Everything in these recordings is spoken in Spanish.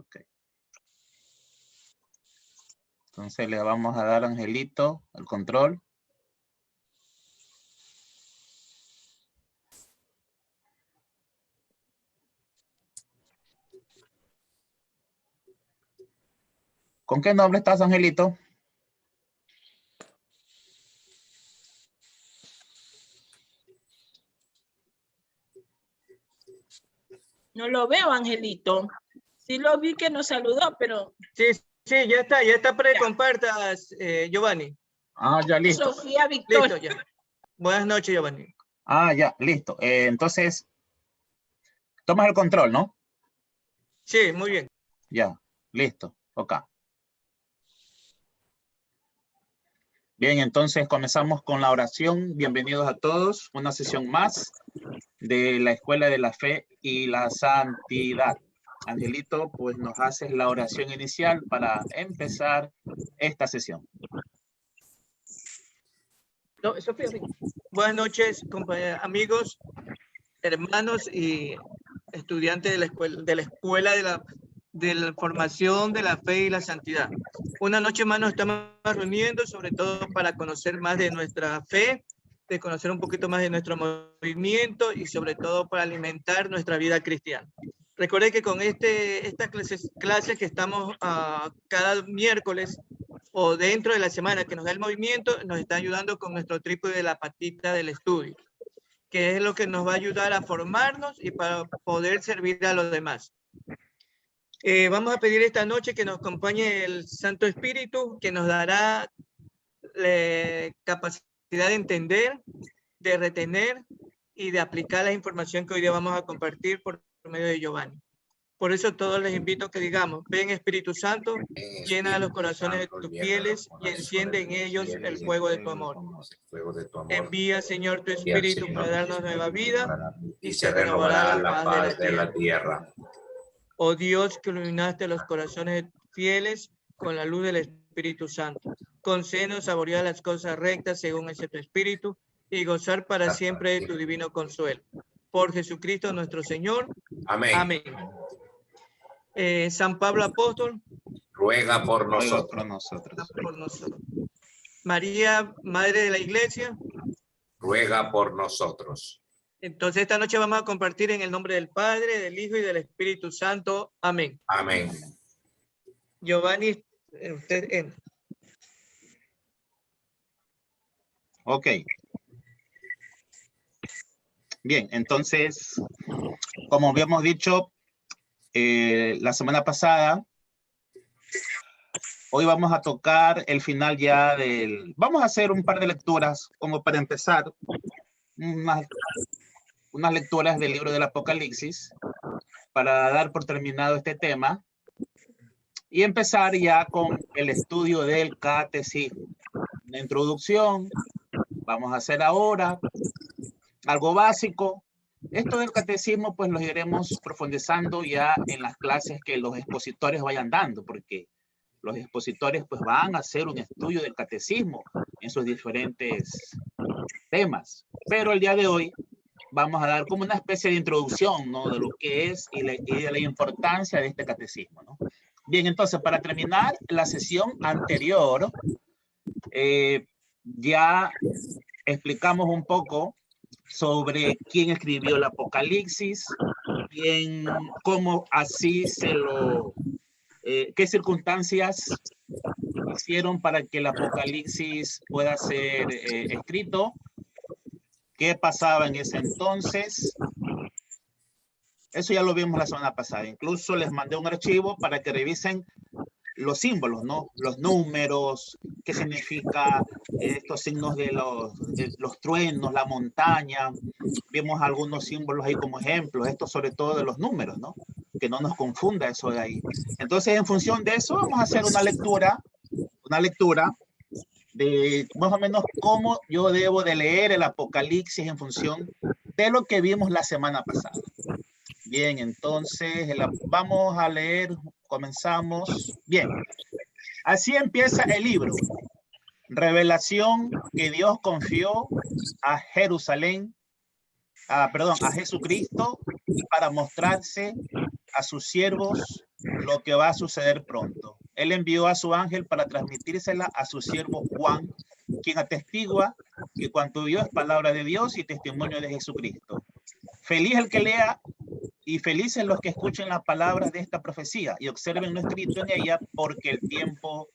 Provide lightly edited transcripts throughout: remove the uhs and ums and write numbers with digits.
Ok. Entonces le vamos a dar a Angelito el control. ¿Con qué nombre estás, Angelito? No lo veo, Angelito. Sí lo vi que nos saludó, pero... Sí, ya está para que compartas, Giovanni. Ah, ya listo. Sofía Victoria. Listo, ya. Buenas noches, Giovanni. Ah, ya, listo. Entonces, tomas el control, ¿no? Sí, muy bien. Ya, listo. Ok. Bien, entonces comenzamos con la oración. Bienvenidos a todos. Una sesión más de la Escuela de la Fe y la Santidad. Angelito, pues nos haces la oración inicial para empezar esta sesión. No, Sofía. Buenas noches, amigos, hermanos y estudiantes de la escuela de la formación de la fe y la santidad. Una noche más nos estamos reuniendo, sobre todo para conocer más de nuestra fe, de conocer un poquito más de nuestro movimiento y sobre todo para alimentar nuestra vida cristiana. Recuerden que con estas clases que estamos cada miércoles o dentro de la semana que nos da el movimiento, nos está ayudando con nuestro trípode de la patita del estudio, que es lo que nos va a ayudar a formarnos y para poder servir a los demás. Vamos a pedir esta noche que nos acompañe el Santo Espíritu, que nos dará capacidad de entender, de retener y de aplicar la información que hoy día vamos a compartir por medio de Giovanni. Por eso todos les invito a que digamos: ven Espíritu Santo, llena los corazones de tus fieles y enciende en ellos el fuego de tu amor. Envía, Señor, tu Espíritu para darnos nueva vida y se renovará la faz de la tierra. Oh Dios, que iluminaste los corazones de tus fieles con la luz del Espíritu Santo, concédenos saborear las cosas rectas según ese tu Espíritu y gozar para siempre de tu divino consuelo. Por Jesucristo nuestro Señor. Amén. Amén. San Pablo Apóstol, ruega por nosotros. Por nosotros. María, Madre de la Iglesia, ruega por nosotros. Entonces esta noche vamos a compartir en el nombre del Padre, del Hijo y del Espíritu Santo. Amén. Amén. Giovanni, usted entra. Ok. Bien, entonces, como habíamos dicho la semana pasada, hoy vamos a tocar el final ya del... Vamos a hacer un par de lecturas como para empezar, unas lecturas del libro del Apocalipsis para dar por terminado este tema y empezar ya con el estudio del catecismo. Una introducción, vamos a hacer ahora algo básico. Esto del catecismo pues lo iremos profundizando ya en las clases que los expositores vayan dando, porque los expositores pues van a hacer un estudio del catecismo en sus diferentes temas. Pero el día de hoy vamos a dar como una especie de introducción, ¿no?, de lo que es y de la importancia de este catecismo, ¿no? Bien, entonces para terminar la sesión anterior, ya explicamos un poco sobre quién escribió el Apocalipsis, cómo así qué circunstancias hicieron para que el Apocalipsis pueda ser escrito, qué pasaba en ese entonces. Eso ya lo vimos la semana pasada. Incluso les mandé un archivo para que revisen los símbolos, ¿no? Los números, qué significa estos signos de los truenos, la montaña. Vimos algunos símbolos ahí como ejemplos, esto sobre todo de los números, ¿no? Que no nos confunda eso de ahí. Entonces, en función de eso, vamos a hacer una lectura de más o menos cómo yo debo de leer el Apocalipsis en función de lo que vimos la semana pasada. Bien, entonces vamos a leer, comenzamos. Bien, así empieza el libro. Revelación que Dios confió a Jerusalén, a Jesucristo, para mostrarse a sus siervos lo que va a suceder pronto. Él envió a su ángel para transmitírsela a su siervo Juan, quien atestigua que cuanto vio es palabra de Dios y testimonio de Jesucristo. Feliz el que lea y felices los que escuchen las palabras de esta profecía y observen lo escrito en ella, porque el tiempo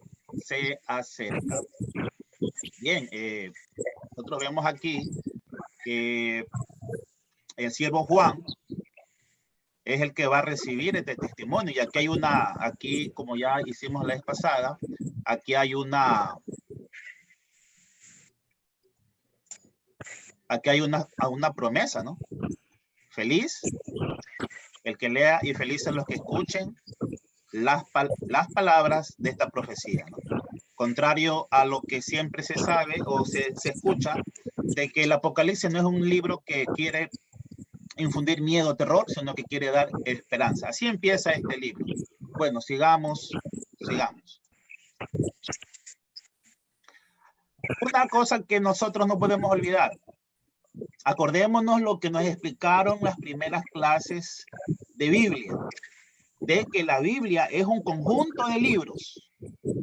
se acerca. Bien, nosotros vemos aquí que el siervo Juan es el que va a recibir este testimonio. Y aquí como ya hicimos la vez pasada, aquí hay una promesa, ¿no? Feliz el que lea y felices los que escuchen las palabras de esta profecía, ¿no? Contrario a lo que siempre se sabe o se escucha, de que el Apocalipsis no es un libro que quiere infundir miedo o terror, sino que quiere dar esperanza. Así empieza este libro. Bueno, sigamos. Una cosa que nosotros no podemos olvidar. Acordémonos lo que nos explicaron las primeras clases de Biblia, de que la Biblia es un conjunto de libros,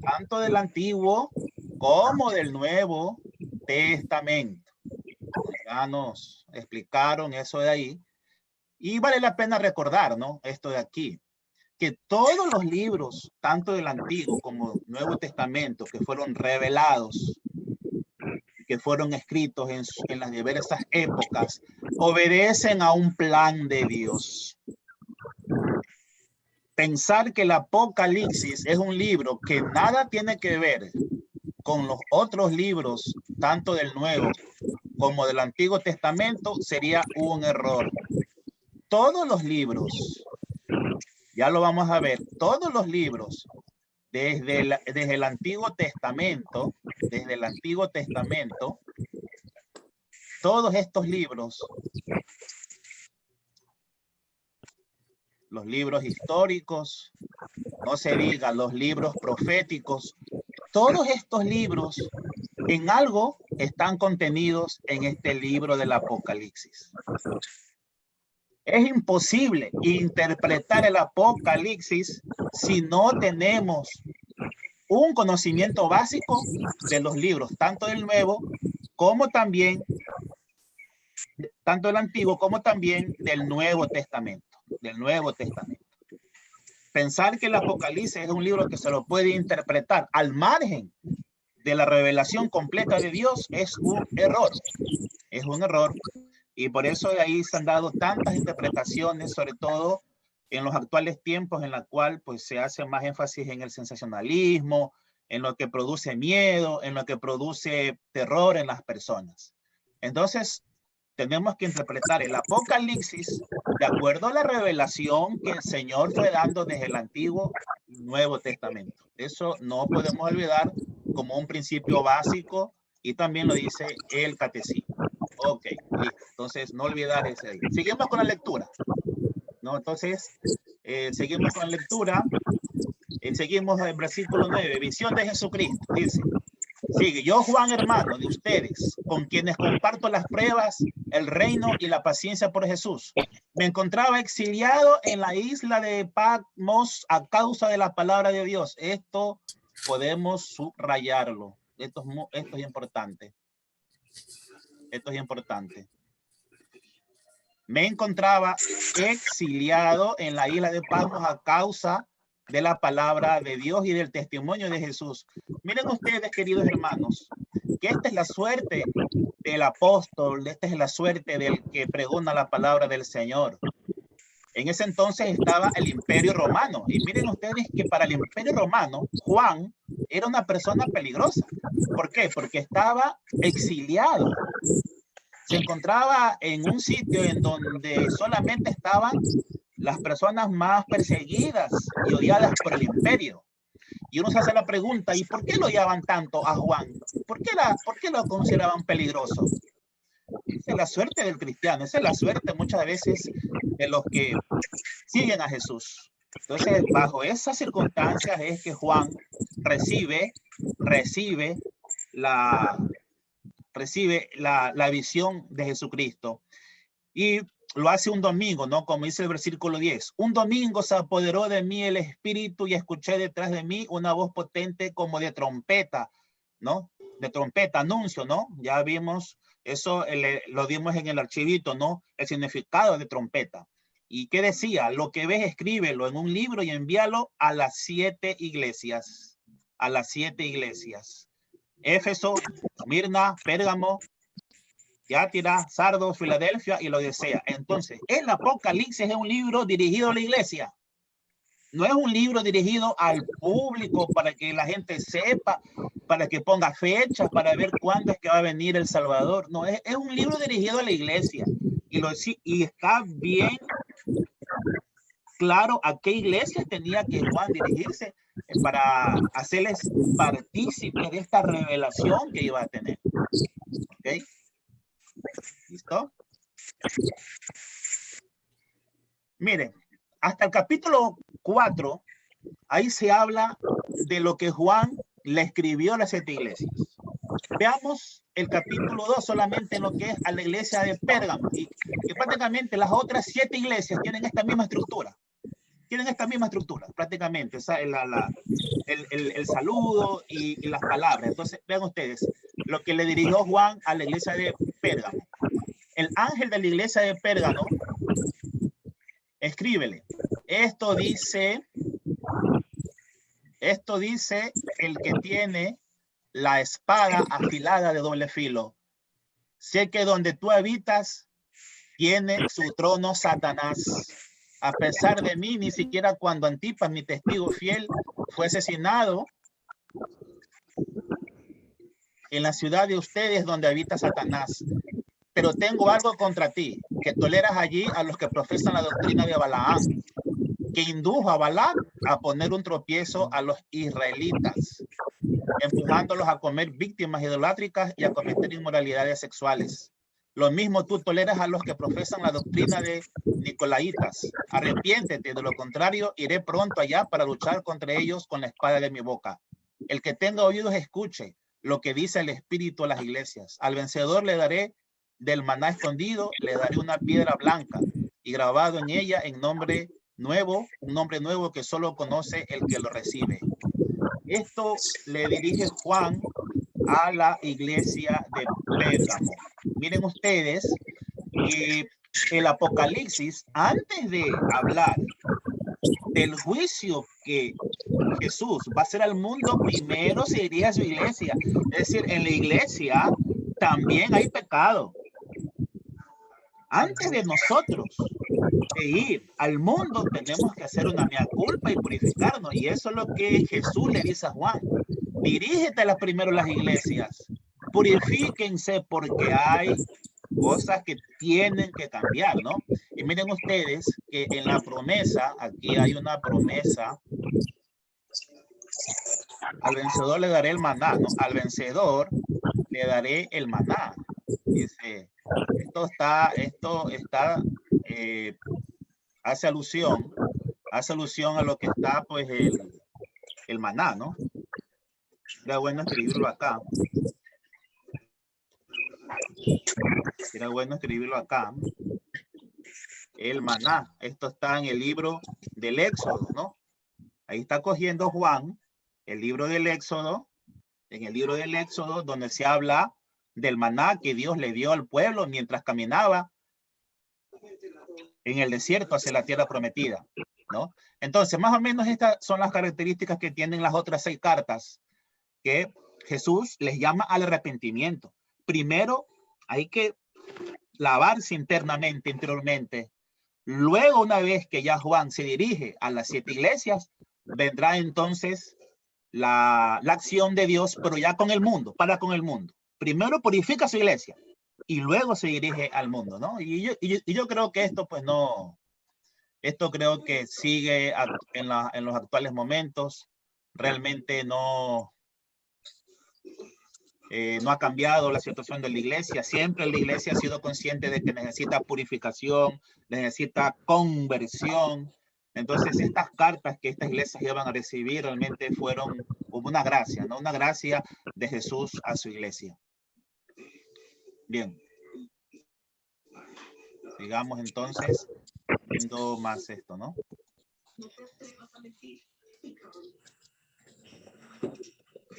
tanto del Antiguo como del Nuevo Testamento. Ya nos explicaron eso de ahí. Y vale la pena recordar, ¿no? Esto de aquí, que todos los libros, tanto del Antiguo como del Nuevo Testamento, que fueron revelados, que fueron escritos en las diversas épocas, obedecen a un plan de Dios. Pensar que el Apocalipsis es un libro que nada tiene que ver con los otros libros, tanto del Nuevo como del Antiguo Testamento, sería un error. Todos los libros, ya lo vamos a ver, todos los libros, desde el Antiguo Testamento, todos estos libros, los libros históricos, no se diga los libros proféticos, todos estos libros en algo están contenidos en este libro del Apocalipsis. Es imposible interpretar el Apocalipsis si no tenemos un conocimiento básico de los libros, tanto del Nuevo como también, tanto del Antiguo como también del Nuevo Testamento. Pensar que el Apocalipsis es un libro que se lo puede interpretar al margen de la revelación completa de Dios es un error. Y por eso de ahí se han dado tantas interpretaciones, sobre todo en los actuales tiempos, en la cual pues se hace más énfasis en el sensacionalismo, en lo que produce miedo, en lo que produce terror en las personas. Entonces, tenemos que interpretar el Apocalipsis de acuerdo a la revelación que el Señor fue dando desde el Antiguo y Nuevo Testamento. Eso no podemos olvidar como un principio básico, y también lo dice el catecismo. Ok, listo. Entonces, no olvidar ese ahí. Seguimos con la lectura, ¿no? Entonces, seguimos con la lectura. Seguimos en el versículo 9. Visión de Jesucristo. Dice, sigue, yo Juan, hermano de ustedes, con quienes comparto las pruebas, el reino y la paciencia por Jesús. Me encontraba exiliado en la isla de Patmos a causa de la palabra de Dios. Esto podemos subrayarlo. Esto es importante. Esto es importante. Me encontraba exiliado en la isla de Patmos a causa de la palabra de Dios y del testimonio de Jesús. Miren ustedes, queridos hermanos, que esta es la suerte del apóstol, esta es la suerte del que pregona la palabra del Señor. En ese entonces estaba el Imperio Romano. Y miren ustedes que para el Imperio Romano, Juan era una persona peligrosa. ¿Por qué? Porque estaba exiliado. Se encontraba en un sitio en donde solamente estaban las personas más perseguidas y odiadas por el imperio. Y uno se hace la pregunta, ¿y por qué lo odiaban tanto a Juan? ¿Por qué lo consideraban peligroso? Esa es la suerte del cristiano, esa es la suerte muchas veces de los que siguen a Jesús. Entonces, bajo esas circunstancias es que Juan recibe la visión de Jesucristo. Y lo hace un domingo, ¿no? Como dice el versículo 10. Un domingo se apoderó de mí el Espíritu y escuché detrás de mí una voz potente como de trompeta, ¿no? De trompeta, anuncio, ¿no? Ya vimos eso, lo dimos en el archivito, ¿no? El significado de trompeta. ¿Y qué decía? Lo que ves, escríbelo en un libro y envíalo a las 7 iglesias. A las 7 iglesias. Éfeso, Mirna, Pérgamo, Tiatira, Sardos, Filadelfia y Laodicea. Entonces, el Apocalipsis es un libro dirigido a la iglesia. No es un libro dirigido al público para que la gente sepa, para que ponga fechas, para ver cuándo es que va a venir el Salvador. No, es un libro dirigido a la iglesia. Y está bien claro a qué iglesia tenía que Juan dirigirse para hacerles partícipes de esta revelación que iba a tener. ¿Ok? ¿Listo? Miren, hasta el capítulo 4, ahí se habla de lo que Juan le escribió a las 7 iglesias. Veamos el capítulo 2 solamente en lo que es a la iglesia de Pérgamo. Y prácticamente las otras 7 iglesias tienen esta misma estructura. Tienen esta misma estructura, prácticamente. O sea, el saludo y las palabras. Entonces, vean ustedes lo que le dirigió Juan a la iglesia de Pérgamo. El ángel de la iglesia de Pérgamo, escríbele. Esto dice el que tiene la espada afilada de doble filo. Sé que donde tú habitas tiene su trono Satanás. A pesar de mí, ni siquiera cuando Antipas, mi testigo fiel, fue asesinado en la ciudad de ustedes donde habita Satanás. Pero tengo algo contra ti, que toleras allí a los que profesan la doctrina de Balaam, que indujo a Balac a poner un tropiezo a los israelitas, empujándolos a comer víctimas idolátricas y a cometer inmoralidades sexuales. Lo mismo tú toleras a los que profesan la doctrina de Nicolaitas. Arrepiéntete, de lo contrario iré pronto allá para luchar contra ellos con la espada de mi boca. El que tenga oídos escuche lo que dice el Espíritu a las iglesias. Al vencedor le daré del maná escondido, le daré una piedra blanca y grabado en ella un nombre nuevo que solo conoce el que lo recibe. Esto le dirige Juan a la iglesia de Pérgamo. Miren ustedes que el Apocalipsis, antes de hablar del juicio que Jesús va a hacer al mundo, primero se dirige a su iglesia. Es decir, en la iglesia también hay pecado. Antes de nosotros ir al mundo, tenemos que hacer una mea culpa y purificarnos. Y eso es lo que Jesús le dice a Juan. Dirígete primero a las iglesias. Purifíquense porque hay cosas que tienen que cambiar, ¿no? Y miren ustedes que en la promesa, aquí hay una promesa. Al vencedor le daré el maná, ¿no? Al vencedor le daré el maná. Dice, esto está hace alusión a lo que está, pues, el maná, ¿no? Era bueno escribirlo acá. El maná. Esto está en el libro del Éxodo, ¿no? Ahí está cogiendo Juan el libro del Éxodo, en el libro del Éxodo, donde se habla del maná que Dios le dio al pueblo mientras caminaba en el desierto hacia la tierra prometida, ¿no? Entonces, más o menos estas son las características que tienen las otras 6 cartas que Jesús les llama al arrepentimiento. Primero, hay que lavarse interiormente. Luego, una vez que ya Juan se dirige a las 7 iglesias, vendrá entonces la acción de Dios, pero ya con el mundo, con el mundo. Primero purifica su iglesia y luego se dirige al mundo, ¿no? Y yo creo que esto, pues no, esto creo que sigue en los actuales momentos. Realmente no ha cambiado la situación de la iglesia. Siempre la iglesia ha sido consciente de que necesita purificación, necesita conversión. Entonces, estas cartas que estas iglesias iban a recibir realmente fueron como una gracia, ¿no? Una gracia de Jesús a su iglesia. Bien. Sigamos entonces viendo más esto, ¿no?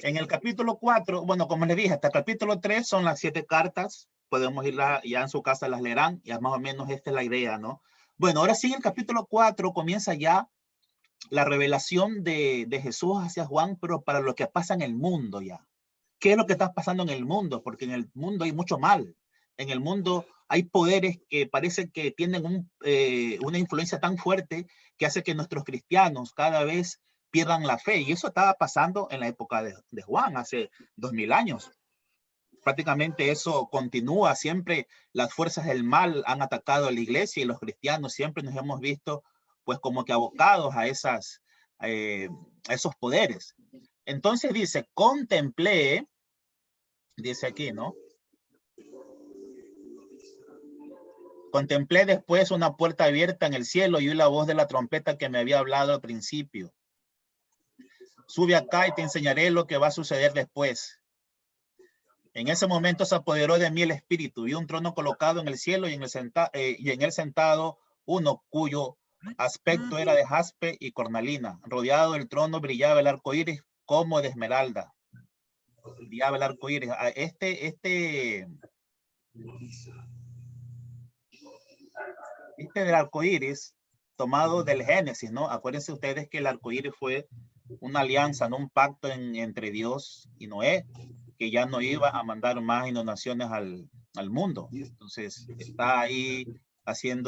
En el capítulo 4, bueno, como les dije, hasta el capítulo 3 son las 7 cartas. Podemos irla ya en su casa, las leerán. Ya más o menos esta es la idea, ¿no? Bueno, ahora sí, el capítulo 4 comienza ya la revelación de Jesús hacia Juan, pero para lo que pasa en el mundo ya. ¿Qué es lo que está pasando en el mundo? Porque en el mundo hay mucho mal. En el mundo hay poderes que parece que tienen una influencia tan fuerte que hace que nuestros cristianos cada vez pierdan la fe. Y eso estaba pasando en la época de Juan, hace 2000 años. Prácticamente eso continúa. Siempre las fuerzas del mal han atacado a la iglesia y los cristianos siempre nos hemos visto pues como que abocados a esos poderes. Entonces dice, contemplé, dice aquí, ¿no? Contemplé después una puerta abierta en el cielo y oí la voz de la trompeta que me había hablado al principio. Sube acá y te enseñaré lo que va a suceder después. En ese momento se apoderó de mí el espíritu. Vi un trono colocado en el cielo y en él sentado uno cuyo aspecto era de jaspe y cornalina. Rodeado del trono brillaba el arco iris como de esmeralda. Brillaba el arco iris. Este del arco iris tomado del Génesis, ¿no? Acuérdense ustedes que el arco iris fue una alianza, ¿no? Un pacto entre Dios y Noé, que ya no iba a mandar más inundaciones al mundo. Entonces está ahí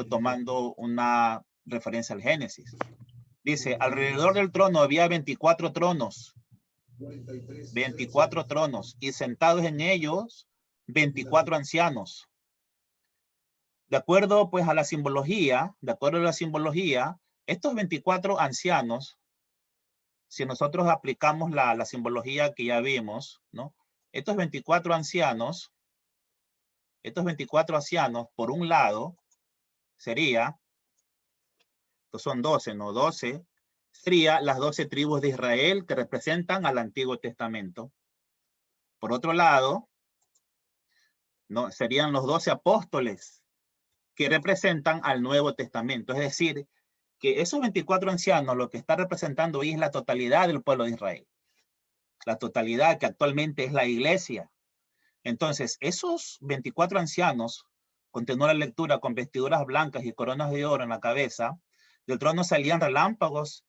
tomando una referencia al Génesis. Dice, alrededor del trono había 24 tronos. 24 tronos y sentados en ellos 24 ancianos. De acuerdo pues a la simbología, estos 24 ancianos, si nosotros aplicamos la simbología que ya vimos, ¿no? Estos 24 ancianos, por un lado, sería, estos son 12, ¿no? 12, sería las 12 tribus de Israel que representan al Antiguo Testamento. Por otro lado, ¿no? Serían los 12 apóstoles que representan al Nuevo Testamento. Es decir, que esos 24 ancianos lo que está representando hoy es la totalidad del pueblo de Israel. La totalidad que actualmente es la iglesia. Entonces, esos 24 ancianos, continúa la lectura, con vestiduras blancas y coronas de oro en la cabeza, del trono salían relámpagos,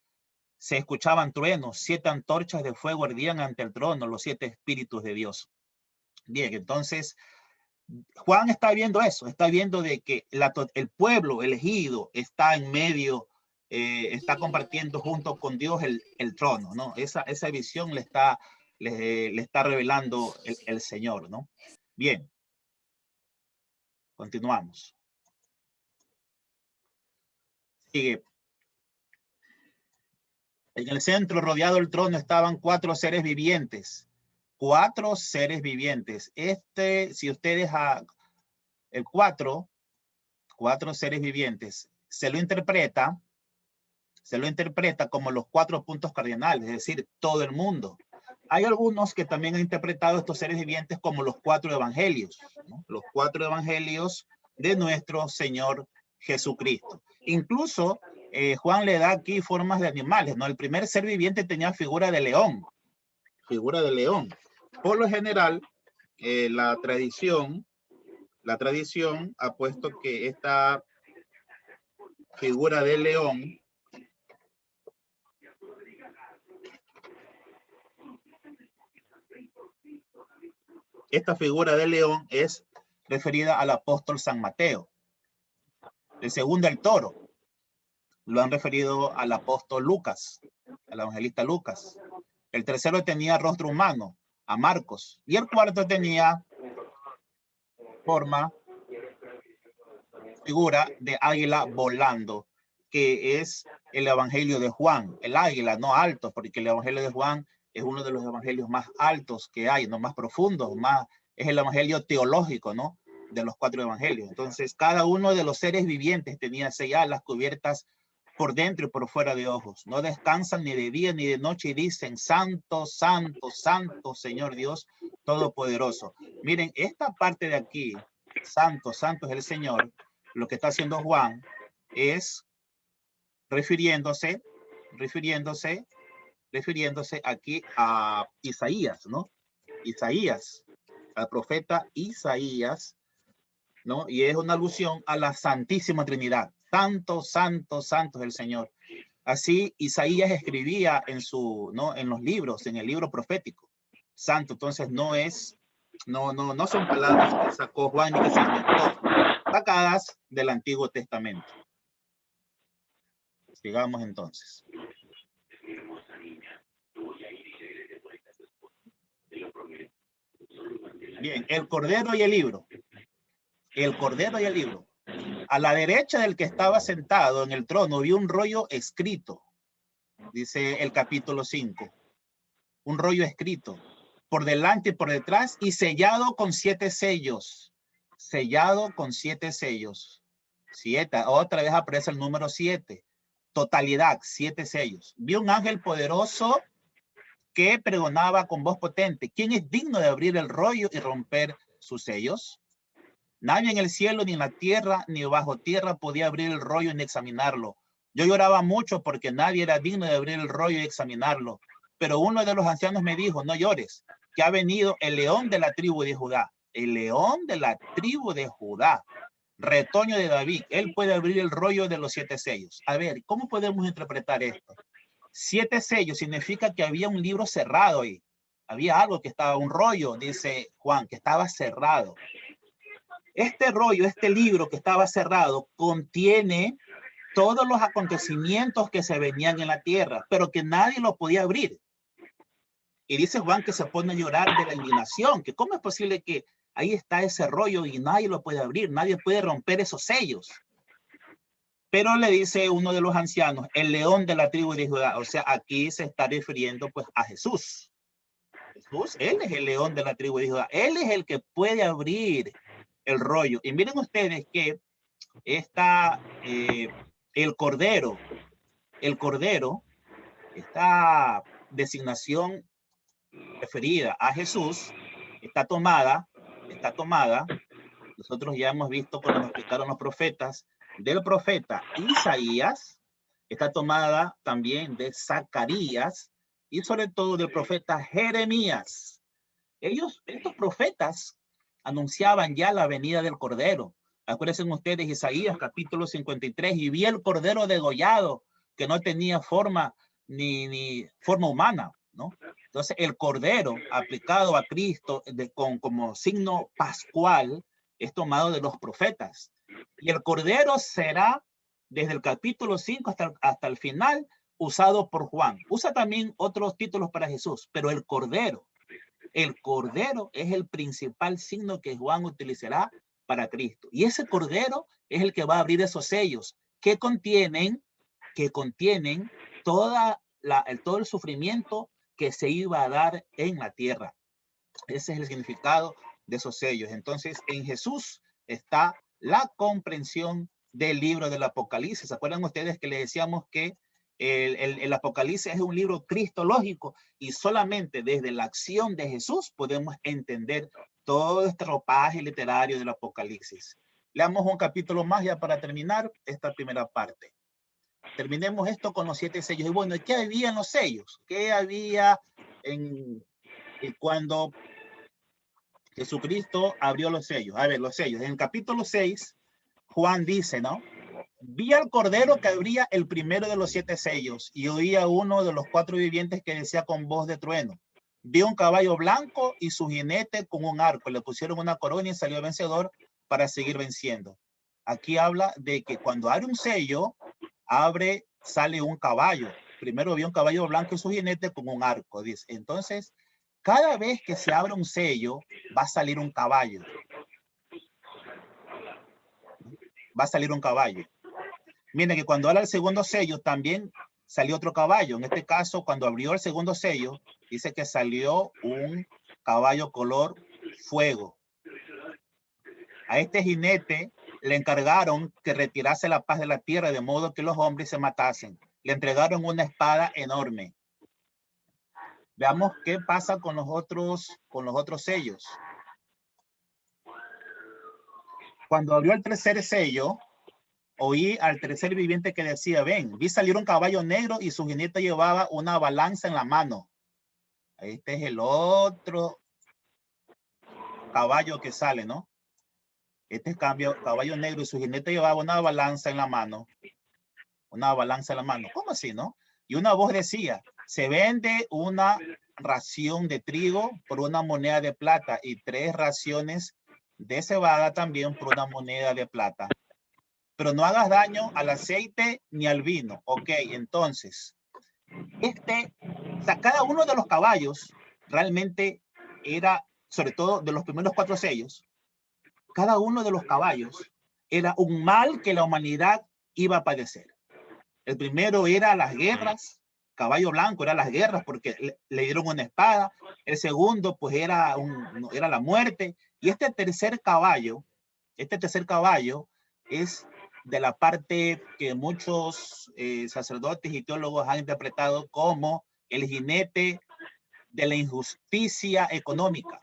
se escuchaban truenos, 7 antorchas de fuego ardían ante el trono, los 7 espíritus de Dios. Bien, entonces, Juan está viendo eso, está viendo de que el pueblo elegido está en medio, está compartiendo junto con Dios el trono, ¿no? Esa visión le está revelando el Señor, ¿no? Bien. Continuamos. Sigue. En el centro, rodeado del trono, estaban 4 seres vivientes. 4 seres vivientes. Si ustedes el 4 seres vivientes, se lo interpreta como los 4 puntos cardinales, es decir, todo el mundo. Hay algunos que también han interpretado estos seres vivientes como los 4 evangelios, ¿no? Los 4 evangelios de nuestro Señor Jesucristo. Incluso Juan le da aquí formas de animales, ¿no? El primer ser viviente tenía figura de león. Por lo general, la tradición ha puesto que esta figura de león es referida al apóstol San Mateo. El segundo, el toro, lo han referido al apóstol Lucas, al evangelista Lucas. El tercero tenía rostro humano, a Marcos. Y el cuarto tenía figura de águila volando, que es el evangelio de Juan. El águila, no alto, porque el evangelio de Juan es uno de los evangelios más altos que hay, no más profundos, es el evangelio teológico, ¿no? De los 4 evangelios. Entonces, cada uno de los seres vivientes tenía 6 alas cubiertas por dentro y por fuera de ojos. No descansan ni de día ni de noche y dicen, santo, santo, santo, Señor Dios Todopoderoso. Miren, esta parte de aquí, santo, santo es el Señor, lo que está haciendo Juan es refiriéndose aquí a Isaías, ¿no? Isaías, al profeta Isaías, ¿no? Y es una alusión a la Santísima Trinidad. Santo, santo, santo es el Señor. Así Isaías escribía en ¿no? En los libros, en el libro profético. Santo, entonces no son palabras que sacó Juan ni que se inventó, sacadas del Antiguo Testamento. Sigamos entonces. Bien, el Cordero y el libro. El Cordero y el libro. A la derecha del que estaba sentado en el trono vi un rollo escrito, dice el capítulo 5. Un rollo escrito por delante y por detrás y sellado con 7 sellos. Sellado con 7 sellos. 7. Otra vez aparece el número 7. Totalidad, 7 sellos. Vi un ángel poderoso que pregonaba con voz potente: ¿quién es digno de abrir el rollo y romper sus sellos? Nadie en el cielo, ni en la tierra, ni bajo tierra podía abrir el rollo ni examinarlo. Yo lloraba mucho porque nadie era digno de abrir el rollo y examinarlo. Pero uno de los ancianos me dijo: no llores, que ha venido el león de la tribu de Judá. El león de la tribu de Judá, retoño de David. Él puede abrir el rollo de los 7 sellos. A ver, ¿cómo podemos interpretar esto? 7 sellos significa que había un libro cerrado ahí. Había algo que estaba, un rollo, dice Juan, que estaba cerrado. Este rollo, este libro que estaba cerrado, contiene todos los acontecimientos que se venían en la tierra, pero que nadie lo podía abrir. Y dice Juan que se pone a llorar de la indignación, que cómo es posible que ahí está ese rollo y nadie lo puede abrir, nadie puede romper esos sellos. Pero le dice uno de los ancianos: el león de la tribu de Judá. O sea, aquí se está refiriendo pues a Jesús. Jesús, él es el león de la tribu de Judá. Él es el que puede abrir el rollo. Y miren ustedes que está el cordero, esta designación referida a Jesús, está tomada, nosotros ya hemos visto cuando nos explicaron los profetas, del profeta Isaías, está tomada también de Zacarías y sobre todo del profeta Jeremías. Estos profetas anunciaban ya la venida del Cordero. Acuérdense ustedes Isaías capítulo 53, y vi el Cordero degollado, que no tenía forma ni forma humana, ¿no? Entonces el Cordero aplicado a Cristo como signo pascual es tomado de los profetas. Y el Cordero será desde el capítulo 5 hasta el final usado por Juan. Usa también otros títulos para Jesús, pero el Cordero es el principal signo que Juan utilizará para Cristo. Y ese Cordero es el que va a abrir esos sellos que contienen todo el sufrimiento que se iba a dar en la tierra. Ese es el significado de esos sellos. Entonces, en Jesús está la comprensión del libro del Apocalipsis. ¿Se acuerdan ustedes que le decíamos que el Apocalipsis es un libro cristológico y solamente desde la acción de Jesús podemos entender todo este ropaje literario del Apocalipsis? Leamos un capítulo más ya para terminar esta primera parte. Terminemos esto con los 7 sellos. Y bueno, ¿qué había en los sellos? ¿Qué había cuando Jesucristo abrió los sellos? A ver, los sellos. En el capítulo 6, Juan dice, ¿no? Vi al Cordero que abría el primero de los 7 sellos y oía uno de los 4 vivientes que decía con voz de trueno: vi un caballo blanco y su jinete con un arco. Le pusieron una corona y salió vencedor para seguir venciendo. Aquí habla de que cuando abre un sello, sale un caballo. Primero vi un caballo blanco y su jinete con un arco, dice. Entonces, cada vez que se abre un sello, va a salir un caballo. Va a salir un caballo. Miren que cuando habla el segundo sello, también salió otro caballo. En este caso, cuando abrió el segundo sello, dice que salió un caballo color fuego. A este jinete le encargaron que retirase la paz de la tierra de modo que los hombres se matasen. Le entregaron una espada enorme. Veamos qué pasa con los otros sellos. Cuando abrió el tercer sello, oí al tercer viviente que decía, ven, vi salir un caballo negro y su jinete llevaba una balanza en la mano. Este es el otro caballo que sale, ¿no? Este es caballo negro y su jinete llevaba una balanza en la mano. Una balanza en la mano. ¿Cómo así, no? Y una voz decía, se vende una ración de trigo por una moneda de plata y 3 raciones de cebada también por una moneda de plata. Pero no hagas daño al aceite ni al vino. Ok, entonces, o sea, cada uno de los caballos realmente era, sobre todo de los primeros 4 sellos, cada uno de los caballos era un mal que la humanidad iba a padecer. El primero era las guerras, caballo blanco era las guerras porque le dieron una espada. El segundo pues era la muerte. Y este tercer caballo es de la parte que muchos sacerdotes y teólogos han interpretado como el jinete de la injusticia económica.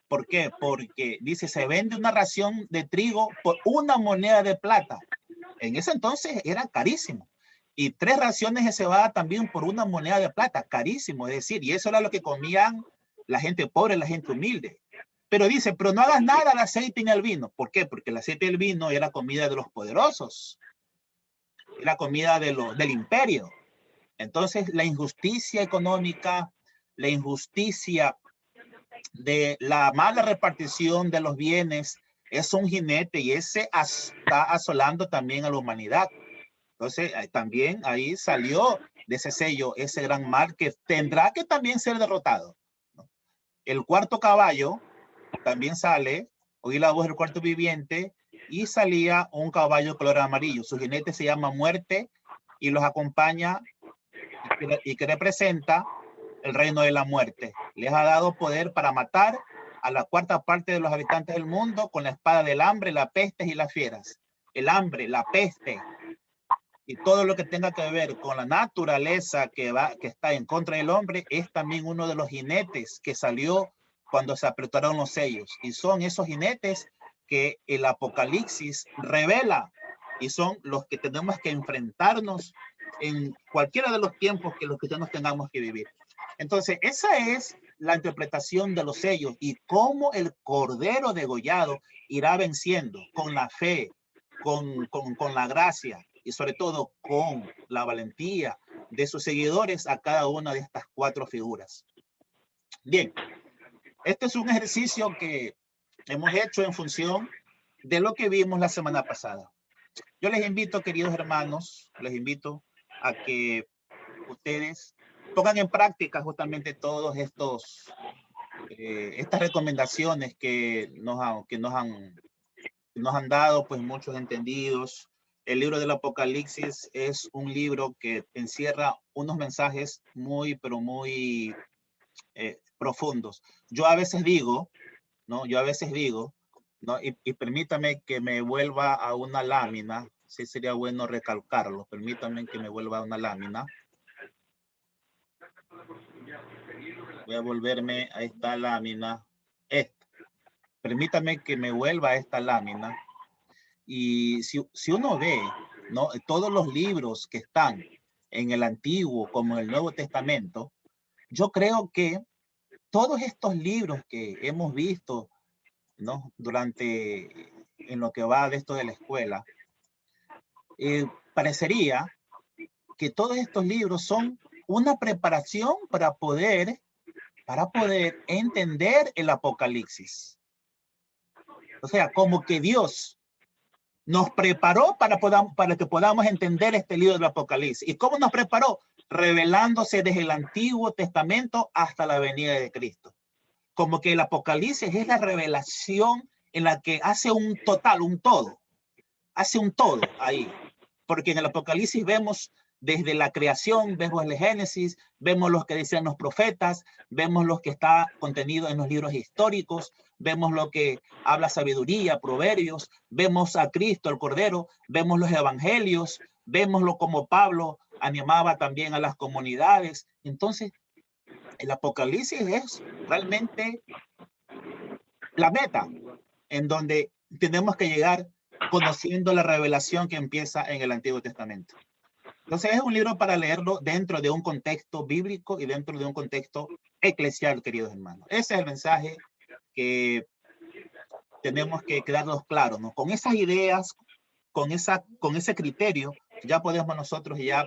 ¿Por qué? Porque dice, se vende una ración de trigo por una moneda de plata. En ese entonces era carísimo. Y 3 raciones de cebada también por una moneda de plata, carísimo. Es decir, y eso era lo que comían la gente pobre, la gente humilde. Pero dice, pero no hagas nada al aceite ni al vino. ¿Por qué? Porque el aceite y el vino era comida de los poderosos. Era comida del imperio. Entonces, la injusticia económica, la injusticia de la mala repartición de los bienes, es un jinete y ese está asolando también a la humanidad. Entonces, también ahí salió de ese sello, ese gran mal que tendrá que también ser derrotado, ¿no? El cuarto caballo también sale, oí la voz del cuarto viviente y salía un caballo color amarillo. Su jinete se llama Muerte y los acompaña y que representa el reino de la muerte. Les ha dado poder para matar a la 1/4 parte de los habitantes del mundo con la espada del hambre, la peste y las fieras. El hambre, la peste y todo lo que tenga que ver con la naturaleza que está en contra del hombre es también uno de los jinetes que salió cuando se apretaron los sellos. Y son esos jinetes que el Apocalipsis revela y son los que tenemos que enfrentarnos en cualquiera de los tiempos que los cristianos tengamos que vivir. Entonces, esa es la interpretación de los sellos y cómo el Cordero degollado irá venciendo con la fe, con la gracia y sobre todo con la valentía de sus seguidores a cada una de estas 4 figuras. Bien, este es un ejercicio que hemos hecho en función de lo que vimos la semana pasada. Yo les invito, queridos hermanos, les invito a que ustedes pongan en práctica justamente todos estas recomendaciones que nos han dado pues muchos entendidos. El libro del Apocalipsis es un libro que encierra unos mensajes muy, pero muy profundos. Yo a veces digo, ¿no? ¿no? Y permítame que me vuelva a una lámina. Sí sería bueno recalcarlo. Permítame que me vuelva a una lámina. Voy a volverme a esta lámina. Permítame que me vuelva a esta lámina. Y si uno ve, ¿no? Todos los libros que están en el Antiguo como en el Nuevo Testamento, yo creo que todos estos libros que hemos visto, ¿no? En lo que va de esto de la escuela, parecería que todos estos libros son una preparación para poder entender el Apocalipsis. O sea, como que Dios nos preparó para que podamos entender este libro del Apocalipsis. ¿Y cómo nos preparó? Revelándose desde el Antiguo Testamento hasta la venida de Cristo. Como que el Apocalipsis es la revelación en la que hace un total, un todo. Hace un todo ahí. Porque en el Apocalipsis vemos desde la creación, vemos el Génesis, vemos lo que decían los profetas, vemos lo que está contenido en los libros históricos, vemos lo que habla sabiduría, proverbios, vemos a Cristo, el Cordero, vemos los evangelios, vemos lo como Pablo animaba también a las comunidades. Entonces, el Apocalipsis es realmente la meta, en donde tenemos que llegar conociendo la revelación que empieza en el Antiguo Testamento. Entonces es un libro para leerlo dentro de un contexto bíblico y dentro de un contexto eclesial, queridos hermanos. Ese es el mensaje que tenemos que quedarnos claros, ¿no? Con esas ideas, con ese criterio, ya podemos nosotros ya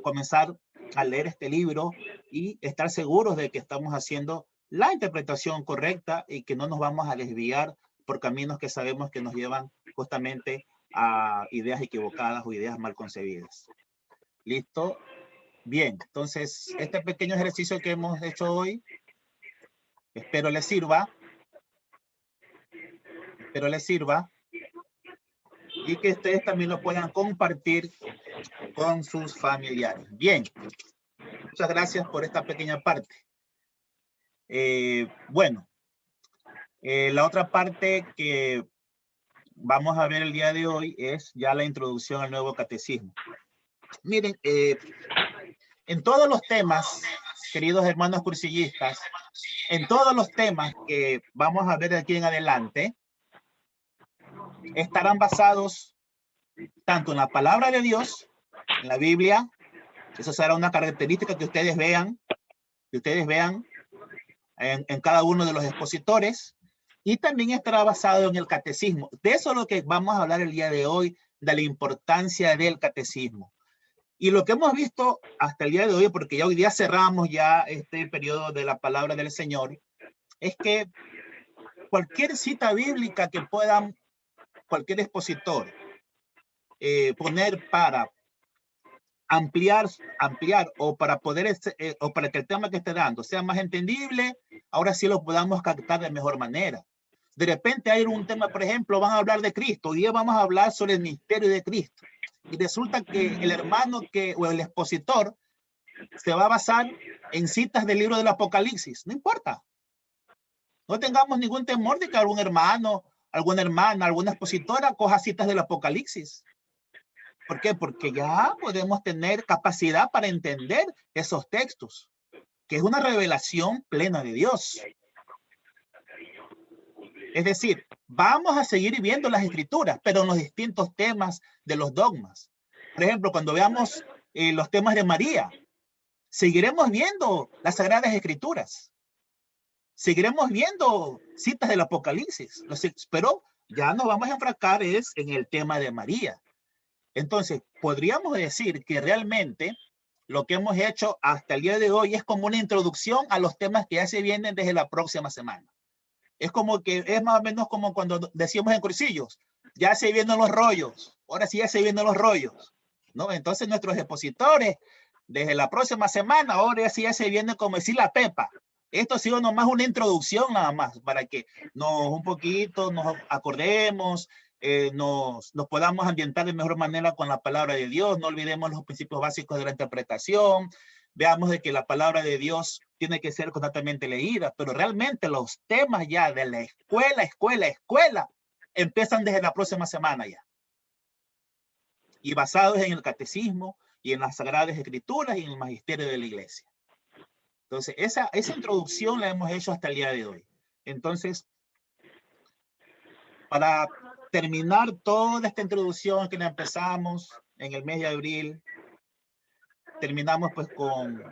comenzar a leer este libro y estar seguros de que estamos haciendo la interpretación correcta y que no nos vamos a desviar por caminos que sabemos que nos llevan justamente a ideas equivocadas o ideas mal concebidas. ¿Listo? Bien, entonces este pequeño ejercicio que hemos hecho hoy, espero les sirva. Espero les sirva. Y que ustedes también lo puedan compartir con sus familiares. Bien, muchas gracias por esta pequeña parte. Bueno, la otra parte que vamos a ver el día de hoy es ya la introducción al nuevo catecismo. Miren, en todos los temas, queridos hermanos cursillistas, en todos los temas que vamos a ver de aquí en adelante, estarán basados tanto en la palabra de Dios, en la Biblia. Eso será una característica que ustedes vean en cada uno de los expositores, y también estará basado en el catecismo. De eso es lo que vamos a hablar el día de hoy, de la importancia del catecismo. Y lo que hemos visto hasta el día de hoy, porque ya hoy día cerramos ya este periodo de la palabra del Señor, es que cualquier cita bíblica que puedan cualquier expositor poner para ampliar o para poder o para que el tema que esté dando sea más entendible, ahora sí lo podamos captar de mejor manera. De repente hay un tema, por ejemplo, van a hablar de Cristo, hoy día vamos a hablar sobre el misterio de Cristo, y resulta que el hermano o el expositor se va a basar en citas del libro del Apocalipsis. No importa, no tengamos ningún temor de que algún hermano, alguna hermana, alguna expositora coja citas del Apocalipsis. ¿Por qué? Porque ya podemos tener capacidad para entender esos textos, que es una revelación plena de Dios. Es decir, vamos a seguir viendo las escrituras, pero en los distintos temas de los dogmas. Por ejemplo, cuando veamos los temas de María, seguiremos viendo las Sagradas Escrituras. Seguiremos viendo citas del Apocalipsis, pero ya nos vamos a enfrascar en el tema de María. Entonces, podríamos decir que realmente lo que hemos hecho hasta el día de hoy es como una introducción a los temas que ya se vienen desde la próxima semana. Es como que es más o menos como cuando decíamos en cursillos, ya se vienen los rollos, ahora sí ya se vienen los rollos, ¿no? Entonces nuestros expositores, desde la próxima semana, ahora sí ya se viene como decir la pepa. Esto ha sido nomás una introducción nada más, para que un poquito nos acordemos, nos podamos ambientar de mejor manera con la palabra de Dios, no olvidemos los principios básicos de la interpretación, veamos de que la palabra de Dios tiene que ser constantemente leída, pero realmente los temas ya de la escuela, empiezan desde la próxima semana ya. Y basados en el catecismo y en las Sagradas Escrituras y en el magisterio de la iglesia. Entonces, esa introducción la hemos hecho hasta el día de hoy. Entonces, para terminar toda esta introducción que la empezamos en el mes de abril, terminamos pues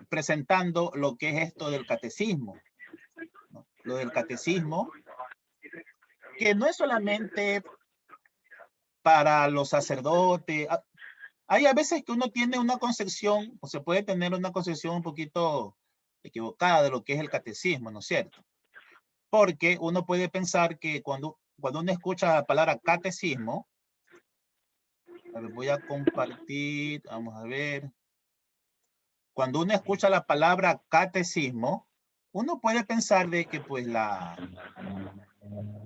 presentando lo que es esto del catecismo, ¿no? Lo del catecismo, que no es solamente para los sacerdotes. Hay a veces que uno tiene una concepción, o se puede tener una concepción un poquito equivocada de lo que es el catecismo, ¿no es cierto? Porque uno puede pensar que cuando uno escucha la palabra catecismo, a ver, voy a compartir, vamos a ver. Cuando uno escucha la palabra catecismo, uno puede pensar de que pues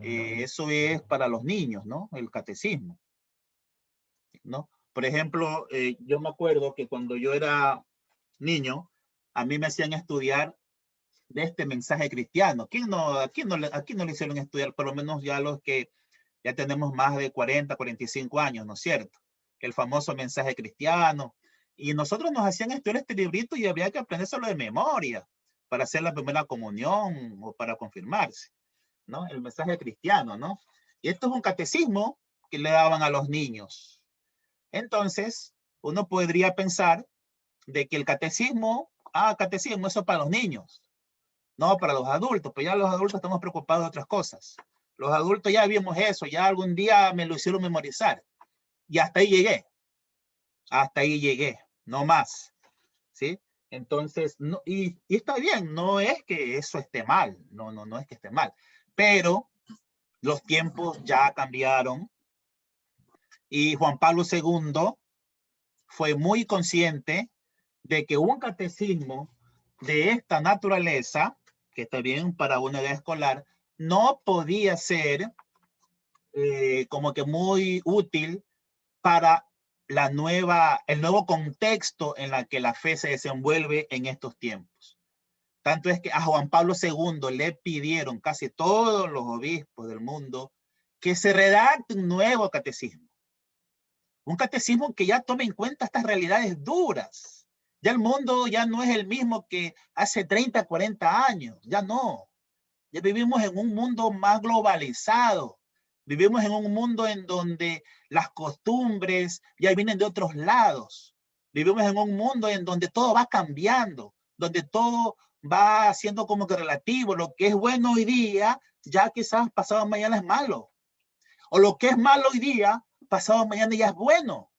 eso es para los niños, ¿no? El catecismo, ¿no? Por ejemplo, yo me acuerdo que cuando yo era niño, a mí me hacían estudiar de este mensaje cristiano. Aquí no le hicieron estudiar, por lo menos ya los que ya tenemos más de 40, 45 años, ¿no es cierto? El famoso mensaje cristiano. Y nosotros nos hacían estudiar este librito y había que aprendérselo de memoria para hacer la primera comunión o para confirmarse, ¿no? El mensaje cristiano, ¿no? Y esto es un catecismo que le daban a los niños. Entonces, uno podría pensar de que el catecismo, catecismo, eso es para los niños, no para los adultos, pero ya los adultos estamos preocupados de otras cosas. Los adultos ya vimos eso, ya algún día me lo hicieron memorizar. Y hasta ahí llegué, no más, ¿sí? Entonces, no, y está bien, no es que eso esté mal, no es que esté mal, pero los tiempos ya cambiaron y Juan Pablo II fue muy consciente de que un catecismo de esta naturaleza, que está bien para una edad escolar, no podía ser como que muy útil para el nuevo contexto en el que la fe se desenvuelve en estos tiempos. Tanto es que a Juan Pablo II le pidieron casi todos los obispos del mundo que se redacte un nuevo catecismo. Un catecismo que ya tome en cuenta estas realidades duras. Ya el mundo ya no es el mismo que hace 30, 40 años. Ya no. Ya vivimos en un mundo más globalizado. Vivimos en un mundo en donde las costumbres ya vienen de otros lados. Vivimos en un mundo en donde todo va cambiando, donde todo va siendo como que relativo. Lo que es bueno hoy día, ya quizás pasado mañana es malo. O lo que es malo hoy día, pasado mañana ya es bueno.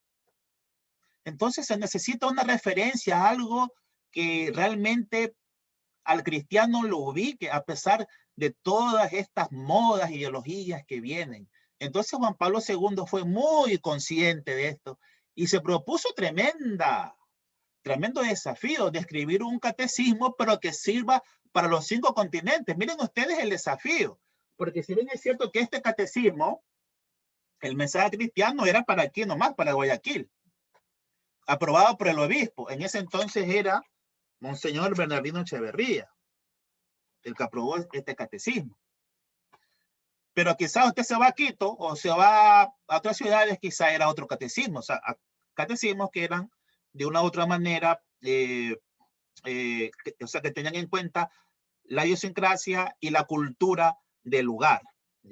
Entonces se necesita una referencia, algo que realmente al cristiano lo ubique a pesar de todas estas modas, ideologías que vienen. Entonces Juan Pablo II fue muy consciente de esto y se propuso tremendo desafío de escribir un catecismo, pero que sirva para los 5 continentes. Miren ustedes el desafío, porque si bien es cierto que este catecismo, el mensaje cristiano era para aquí nomás, para Guayaquil, aprobado por el obispo. En ese entonces era Monseñor Bernardino Echeverría, el que aprobó este catecismo. Pero quizás usted se va a Quito o se va a otras ciudades, quizás era otro catecismo, o sea, catecismos que eran de una u otra manera, o sea, que tenían en cuenta la idiosincrasia y la cultura del lugar.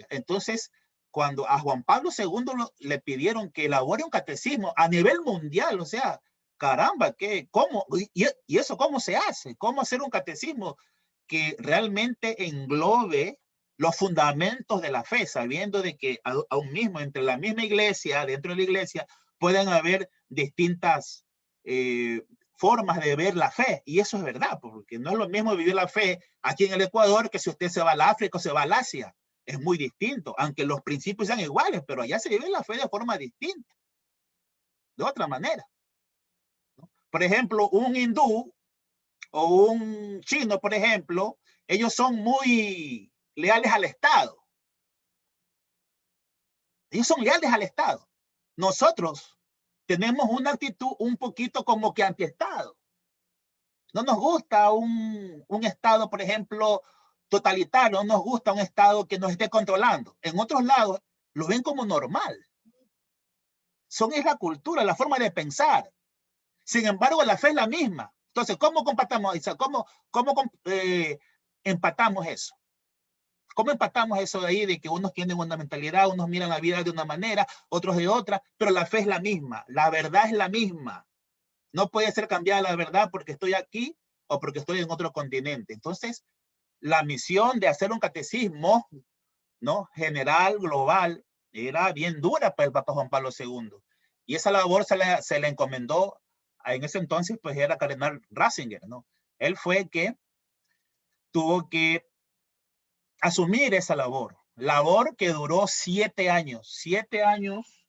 Entonces, cuando a Juan Pablo II le pidieron que elabore un catecismo a nivel mundial, o sea, caramba, ¿cómo? ¿Y eso cómo se hace? ¿Cómo hacer un catecismo que realmente englobe los fundamentos de la fe, sabiendo de que aún mismo entre la misma iglesia, dentro de la iglesia, pueden haber distintas formas de ver la fe? Y eso es verdad, porque no es lo mismo vivir la fe aquí en el Ecuador que si usted se va al África o se va al Asia. Es muy distinto, aunque los principios sean iguales, pero allá se vive la fe de forma distinta, de otra manera, ¿no? Por ejemplo, un hindú o un chino, por ejemplo, ellos son muy leales al Estado. Ellos son leales al Estado. Nosotros tenemos una actitud un poquito como que anti-Estado. No nos gusta un Estado, por ejemplo, totalitario, no nos gusta un Estado que nos esté controlando. En otros lados lo ven como normal. Es la cultura, la forma de pensar. Sin embargo, la fe es la misma. Entonces, ¿cómo compatamos eso? ¿Cómo empatamos eso? ¿Cómo empatamos eso de ahí de que unos tienen una mentalidad, unos miran la vida de una manera, otros de otra, pero la fe es la misma, la verdad es la misma? No puede ser cambiada la verdad porque estoy aquí o porque estoy en otro continente. Entonces, la misión de hacer un catecismo, ¿no?, general, global, era bien dura para el Papa Juan Pablo II. Y esa labor se le encomendó, en ese entonces, pues era Cardenal Ratzinger, ¿no? Él fue que tuvo que asumir esa labor que duró 7 años. 7 años.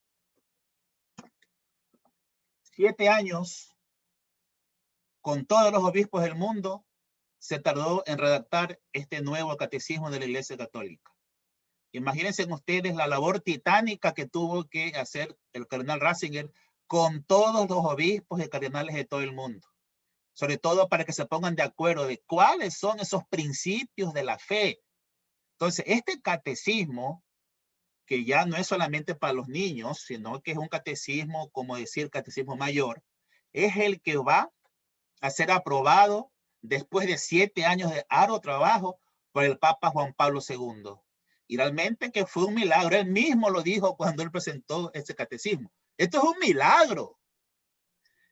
7 años con todos los obispos del mundo se tardó en redactar este nuevo catecismo de la Iglesia Católica. Imagínense ustedes la labor titánica que tuvo que hacer el cardenal Ratzinger con todos los obispos y cardenales de todo el mundo, sobre todo para que se pongan de acuerdo de cuáles son esos principios de la fe. Entonces, este catecismo, que ya no es solamente para los niños, sino que es un catecismo, como decir, catecismo mayor, es el que va a ser aprobado después de 7 años de arduo trabajo por el Papa Juan Pablo II. Y realmente que fue un milagro. Él mismo lo dijo cuando él presentó ese catecismo. Esto es un milagro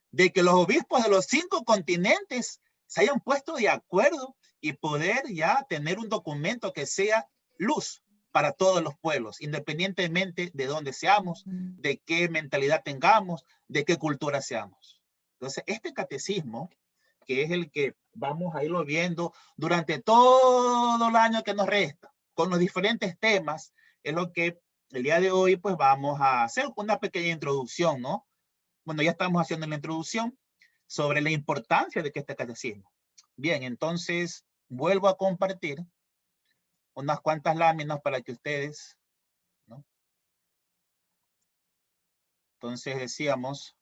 de que los obispos de los 5 continentes se hayan puesto de acuerdo y poder ya tener un documento que sea luz para todos los pueblos, independientemente de dónde seamos, de qué mentalidad tengamos, de qué cultura seamos. Entonces, este catecismo, que es el que vamos a irlo viendo durante todo el año que nos resta, con los diferentes temas, es lo que el día de hoy pues vamos a hacer una pequeña introducción, ¿no? Bueno, ya estamos haciendo la introducción sobre la importancia de que este catecismo. Bien, entonces vuelvo a compartir unas cuantas láminas para que ustedes, ¿no? Entonces decíamos,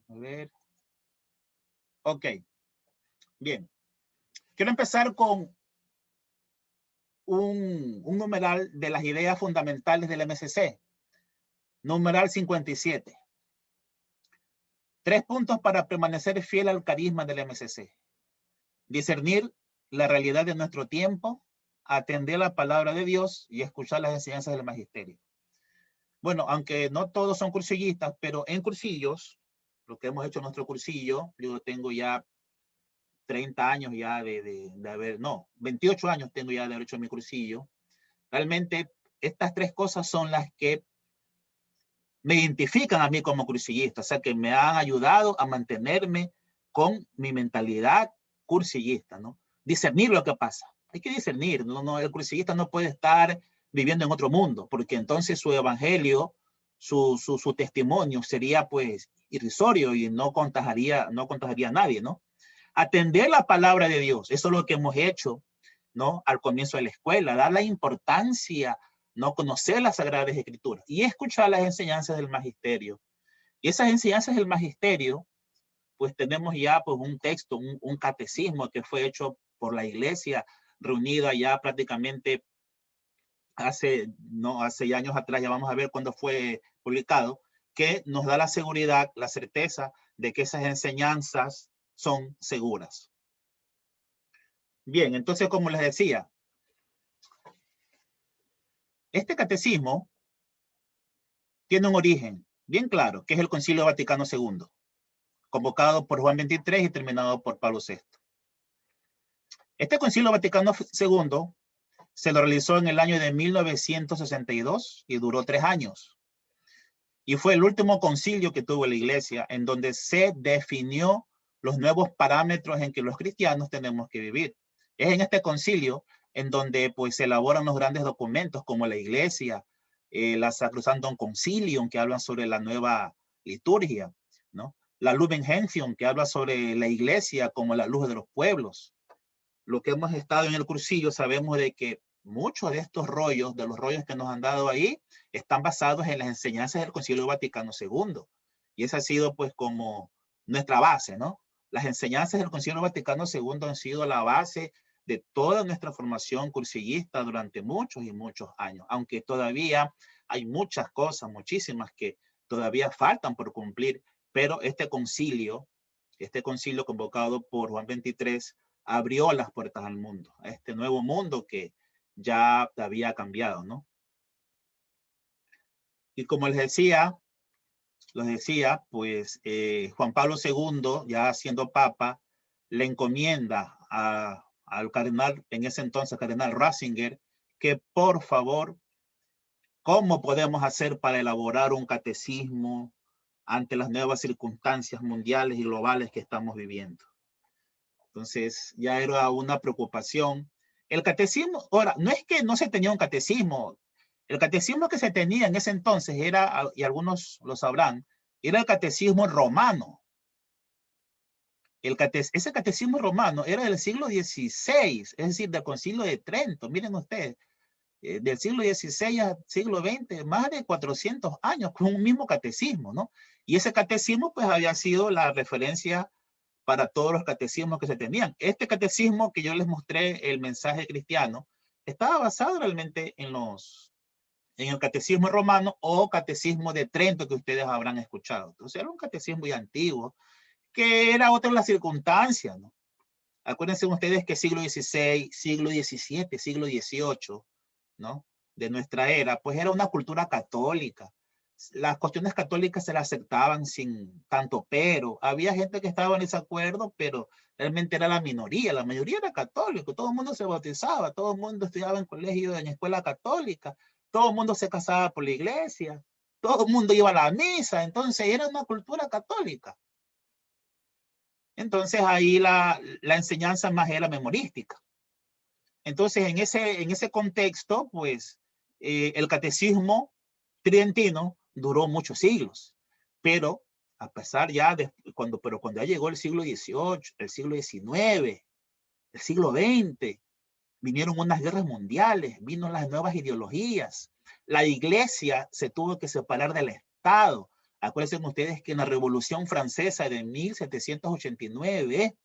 a ver, ok, bien. Quiero empezar con un numeral de las ideas fundamentales del MSC, numeral 57. 3 puntos para permanecer fiel al carisma del MSC. Discernir la realidad de nuestro tiempo, atender la palabra de Dios y escuchar las enseñanzas del magisterio. Bueno, aunque no todos son cursillistas, pero en cursillos, lo que hemos hecho en nuestro cursillo, yo tengo ya 30 años ya de haber, no, 28 años tengo ya de haber hecho mi cursillo. Realmente estas 3 cosas son las que me identifican a mí como cursillista, o sea, que me han ayudado a mantenerme con mi mentalidad cursillista, ¿no? Discernir lo que pasa. Hay que discernir, el cursillista no puede estar viviendo en otro mundo, porque entonces su evangelio, su testimonio sería pues irrisorio y no contagiaría a nadie, ¿no? Atender la palabra de Dios, eso es lo que hemos hecho, ¿no? Al comienzo de la escuela, dar la importancia, no conocer las Sagradas Escrituras y escuchar las enseñanzas del magisterio. Y esas enseñanzas del magisterio, pues tenemos ya pues un texto, un catecismo que fue hecho por la iglesia, reunida ya prácticamente hace años atrás, ya vamos a ver cuándo fue publicado, que nos da la seguridad, la certeza de que esas enseñanzas son seguras. Bien, entonces, como les decía, este catecismo tiene un origen bien claro, que es el Concilio Vaticano II, convocado por Juan XXIII y terminado por Pablo VI. Este Concilio Vaticano II se lo realizó en el año de 1962 y duró 3 años. Y fue el último concilio que tuvo la Iglesia en donde se definió los nuevos parámetros en que los cristianos tenemos que vivir. Es en este concilio en donde pues se elaboran los grandes documentos como la Iglesia, la Sacrosanctum Concilium, que hablan sobre la nueva liturgia, ¿no? La Lumen Gentium, que habla sobre la Iglesia como la luz de los pueblos. Lo que hemos estado en el cursillo, sabemos de que muchos de estos rollos, de los rollos que nos han dado ahí, están basados en las enseñanzas del Concilio Vaticano II. Y esa ha sido pues como nuestra base, ¿no? Las enseñanzas del Concilio Vaticano II han sido la base de toda nuestra formación cursillista durante muchos y muchos años, aunque todavía hay muchas cosas, muchísimas que todavía faltan por cumplir, pero este concilio convocado por Juan XXIII abrió las puertas al mundo, a este nuevo mundo que ya había cambiado, ¿no? Y como les decía, pues Juan Pablo II, ya siendo papa, le encomienda al cardenal, en ese entonces cardenal Ratzinger, que por favor, ¿cómo podemos hacer para elaborar un catecismo ante las nuevas circunstancias mundiales y globales que estamos viviendo? Entonces ya era una preocupación. El catecismo, ahora, no es que no se tenía un catecismo. El catecismo que se tenía en ese entonces era, y algunos lo sabrán, era el catecismo romano. Ese catecismo romano era del siglo XVI, es decir, del Concilio de Trento. Miren ustedes, del siglo XVI al siglo XX, más de 400 años con un mismo catecismo, ¿no? Y ese catecismo pues había sido la referencia para todos los catecismos que se tenían. Este catecismo que yo les mostré, el mensaje cristiano, estaba basado realmente en el catecismo romano o catecismo de Trento que ustedes habrán escuchado. Entonces era un catecismo muy antiguo, que era otra la circunstancia, ¿no? Acuérdense ustedes que siglo XVI, siglo XVII, siglo XVIII, ¿no? De nuestra era, pues era una cultura católica. Las cuestiones católicas se las aceptaban sin tanto pero. Había gente que estaba en desacuerdo, pero realmente era la mayoría era católico, todo el mundo se bautizaba, todo el mundo estudiaba en colegio, en escuela católica, todo el mundo se casaba por la iglesia, todo el mundo iba a la misa, entonces era una cultura católica. Entonces ahí la enseñanza más era memorística. Entonces en ese contexto, pues el catecismo tridentino duró muchos siglos, pero a pesar ya de cuando ya llegó el siglo XVIII, el siglo XIX, el siglo XX, vinieron unas guerras mundiales, vino las nuevas ideologías, la iglesia se tuvo que separar del Estado. Acuérdense ustedes que en la Revolución Francesa de 1789,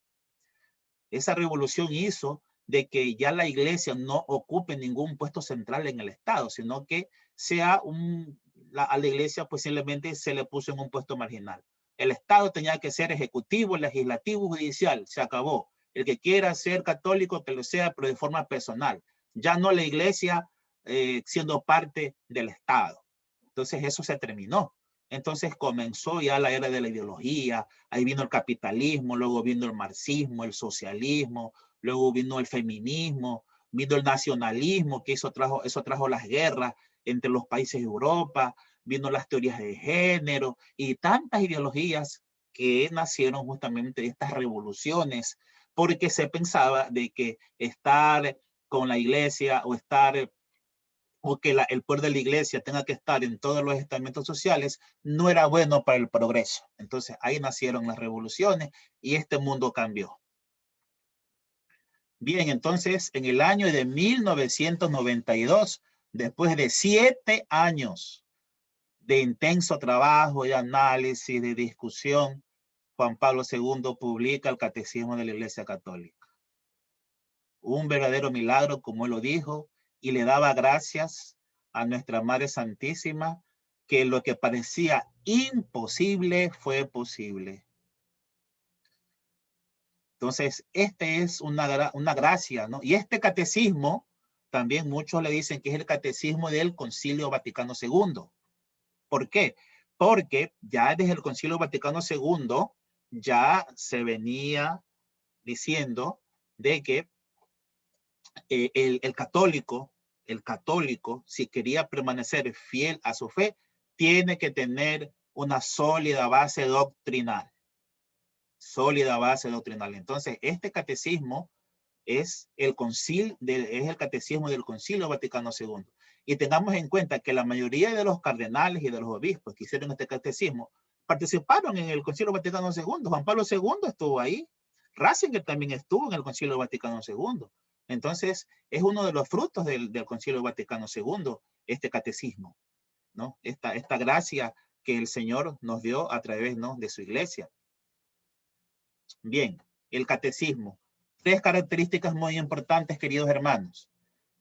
esa revolución hizo de que ya la iglesia no ocupe ningún puesto central en el Estado, sino que sea a la iglesia posiblemente se le puso en un puesto marginal. El Estado tenía que ser ejecutivo, legislativo, judicial, se acabó. El que quiera ser católico, que lo sea, pero de forma personal. Ya no la iglesia siendo parte del Estado. Entonces eso se terminó. Entonces comenzó ya la era de la ideología, ahí vino el capitalismo, luego vino el marxismo, el socialismo, luego vino el feminismo, vino el nacionalismo, que eso trajo las guerras entre los países de Europa, vino las teorías de género y tantas ideologías que nacieron justamente de estas revoluciones, porque se pensaba de que estar con la iglesia o que el poder de la iglesia tenga que estar en todos los estamentos sociales, no era bueno para el progreso. Entonces ahí nacieron las revoluciones y este mundo cambió. Bien, entonces en el año de 1992, después de 7 años de intenso trabajo, de análisis, de discusión, Juan Pablo II publica el Catecismo de la Iglesia Católica. Un verdadero milagro, como él lo dijo, y le daba gracias a nuestra Madre Santísima, que lo que parecía imposible fue posible. Entonces, este es una gracia, ¿no? Y este catecismo, también muchos le dicen que es el catecismo del Concilio Vaticano II. ¿Por qué? Porque ya desde el Concilio Vaticano II ya se venía diciendo de que el católico, si quería permanecer fiel a su fe, tiene que tener una sólida base doctrinal. Sólida base doctrinal. Entonces, este catecismo es el catecismo del Concilio Vaticano II. Y tengamos en cuenta que la mayoría de los cardenales y de los obispos que hicieron este catecismo participaron en el Concilio Vaticano II. Juan Pablo II estuvo ahí. Ratzinger también estuvo en el Concilio Vaticano II. Entonces, es uno de los frutos del Concilio Vaticano II, este catecismo, ¿no? Esta gracia que el Señor nos dio a través, ¿no?, de su iglesia. Bien, el catecismo. 3 características muy importantes, queridos hermanos.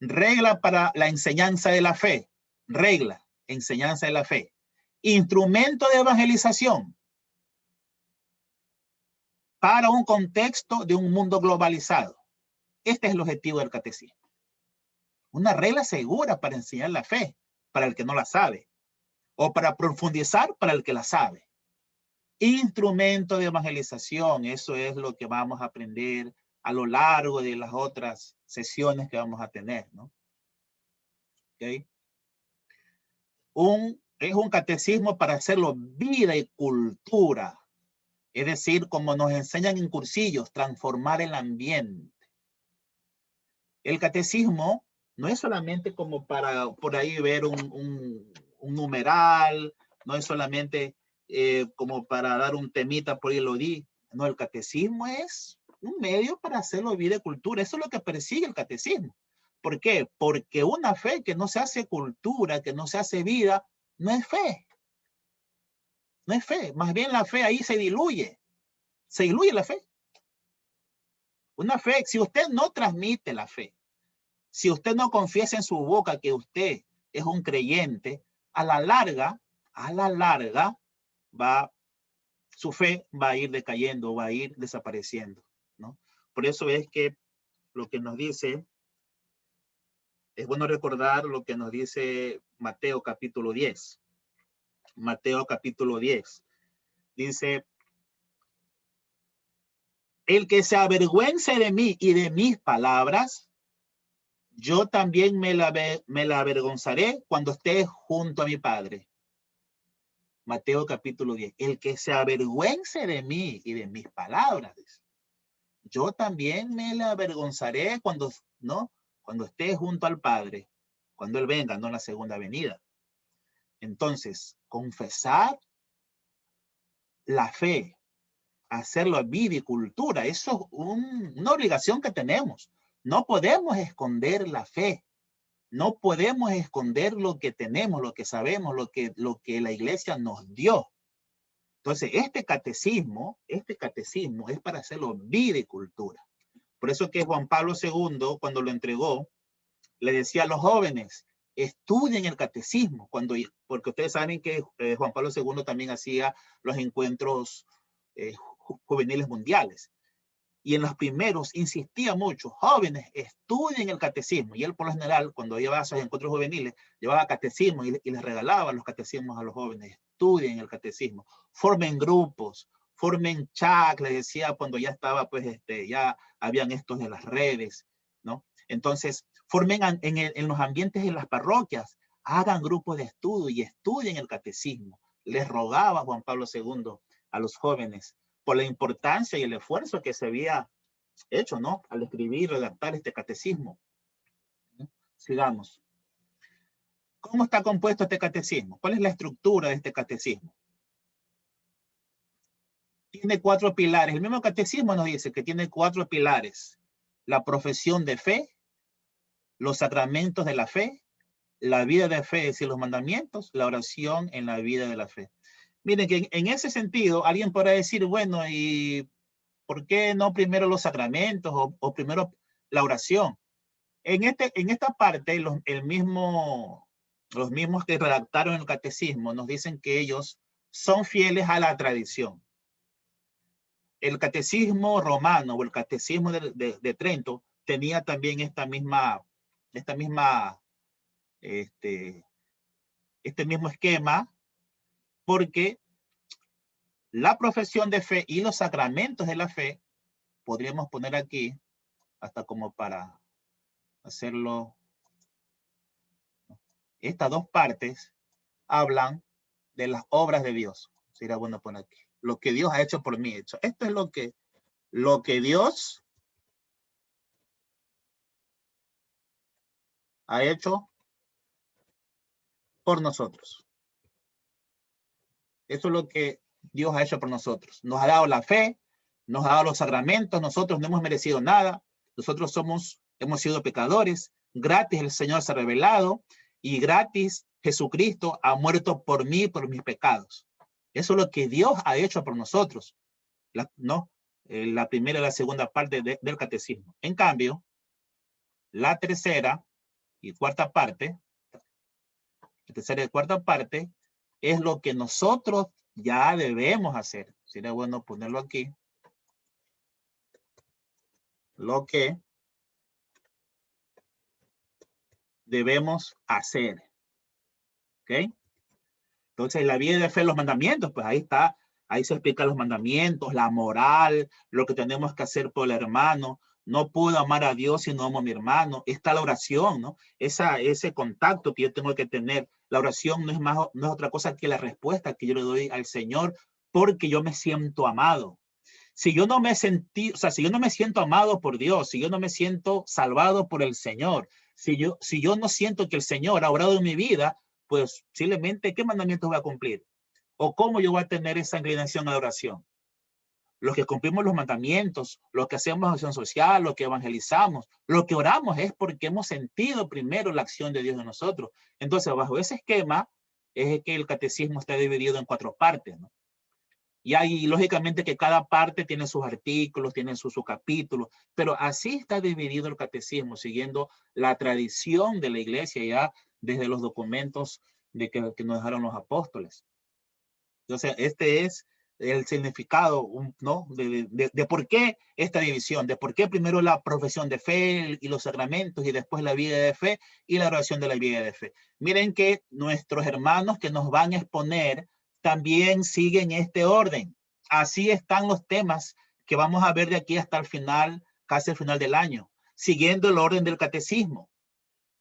Regla para la enseñanza de la fe. Regla, enseñanza de la fe. Instrumento de evangelización para un contexto de un mundo globalizado. Este es el objetivo del catecismo. Una regla segura para enseñar la fe, para el que no la sabe, o para profundizar para el que la sabe. Instrumento de evangelización, eso es lo que vamos a aprender a lo largo de las otras sesiones que vamos a tener, ¿no? ¿Okay? Es un catecismo para hacerlo vida y cultura. Es decir, como nos enseñan en cursillos, transformar el ambiente. El catecismo no es solamente como para por ahí ver un numeral, no es solamente como para dar un temita por ahí lo di. No, el catecismo es un medio para hacerlo vida y cultura. Eso es lo que persigue el catecismo. ¿Por qué? Porque una fe que no se hace cultura, que no se hace vida, no es fe. No es fe. Más bien la fe ahí se diluye. Se diluye la fe. Una fe, si usted no transmite la fe, si usted no confiesa en su boca que usted es un creyente, a la larga, su fe va a ir decayendo, va a ir desapareciendo, ¿no? Por eso es que lo que nos dice, es bueno recordar lo que nos dice Mateo capítulo 10. Mateo capítulo 10. Dice, el que se avergüence de mí y de mis palabras, yo también me la avergonzaré cuando esté junto a mi Padre. Mateo capítulo 10. El que se avergüence de mí y de mis palabras, yo también me la avergonzaré cuando esté junto al Padre, cuando Él venga, no en la segunda venida. Entonces, confesar la fe, hacerlo vida y cultura, eso es una obligación que tenemos. No podemos esconder la fe. No podemos esconder lo que tenemos, lo que sabemos, lo que la iglesia nos dio. Entonces, este catecismo es para hacerlo vida y cultura. Por eso que Juan Pablo II, cuando lo entregó, le decía a los jóvenes, estudien el catecismo, porque ustedes saben que Juan Pablo II también hacía los encuentros juveniles mundiales. Y en los primeros insistía mucho, jóvenes, estudien el catecismo. Y él, por lo general, cuando llevaba a esos encuentros juveniles, llevaba catecismo y les regalaba los catecismos a los jóvenes. Estudien el catecismo, formen grupos, formen chat, les decía cuando ya estaba, pues, ya habían estos de las redes, ¿no? Entonces, formen en los ambientes de las parroquias, hagan grupos de estudio y estudien el catecismo. Les rogaba Juan Pablo II a los jóvenes, por la importancia y el esfuerzo que se había hecho, ¿no? Al escribir, redactar este catecismo. Sigamos. ¿Cómo está compuesto este catecismo? ¿Cuál es la estructura de este catecismo? Tiene 4 pilares. El mismo catecismo nos dice que tiene 4 pilares. La profesión de fe, los sacramentos de la fe, la vida de fe, es decir, los mandamientos, la oración en la vida de la fe. Miren que en ese sentido, alguien podrá decir, bueno, ¿y por qué no primero los sacramentos o primero la oración? En esta parte, los mismos que redactaron el catecismo nos dicen que ellos son fieles a la tradición. El catecismo romano o el catecismo de Trento tenía también este mismo esquema, porque la profesión de fe y los sacramentos de la fe, podríamos poner aquí, hasta como para hacerlo, estas 2 partes hablan de las obras de Dios. Sería bueno poner aquí. Lo que Dios ha hecho por mí. Esto es lo que Dios ha hecho por nosotros. Eso es lo que Dios ha hecho por nosotros. Nos ha dado la fe, nos ha dado los sacramentos, nosotros no hemos merecido nada, nosotros hemos sido pecadores, gratis el Señor se ha revelado y gratis Jesucristo ha muerto por mí, por mis pecados. Eso es lo que Dios ha hecho por nosotros, la primera y la segunda parte del catecismo. En cambio, la tercera y cuarta parte, es lo que nosotros ya debemos hacer. Sería bueno ponerlo aquí. Lo que debemos hacer. ¿Ok? Entonces, la vida de fe, los mandamientos, pues ahí está. Ahí se explican los mandamientos, la moral, lo que tenemos que hacer por el hermano. No puedo amar a Dios si no amo a mi hermano. Está la oración, ¿no? Ese contacto que yo tengo que tener. La oración no es otra cosa que la respuesta que yo le doy al Señor porque yo me siento amado. Si yo no me siento amado por Dios, si yo no me siento salvado por el Señor, si yo no siento que el Señor ha obrado en mi vida, pues simplemente, ¿qué mandamientos voy a cumplir? ¿O cómo yo voy a tener esa inclinación a la oración? los que cumplimos los mandamientos, los que hacemos acción social, los que evangelizamos, lo que oramos es porque hemos sentido primero la acción de Dios en nosotros. Entonces, bajo ese esquema es que el catecismo está dividido en 4 partes, ¿no? Y hay, lógicamente, que cada parte tiene sus artículos, tiene su capítulo, pero así está dividido el catecismo, siguiendo la tradición de la iglesia ya desde los documentos que nos dejaron los apóstoles. Entonces, este es el significado, ¿no? De por qué esta división, de por qué primero la profesión de fe y los sacramentos y después la vida de fe y la oración de la vida de fe. Miren que nuestros hermanos que nos van a exponer también siguen este orden. Así están los temas que vamos a ver de aquí hasta el final, casi el final del año, siguiendo el orden del catecismo.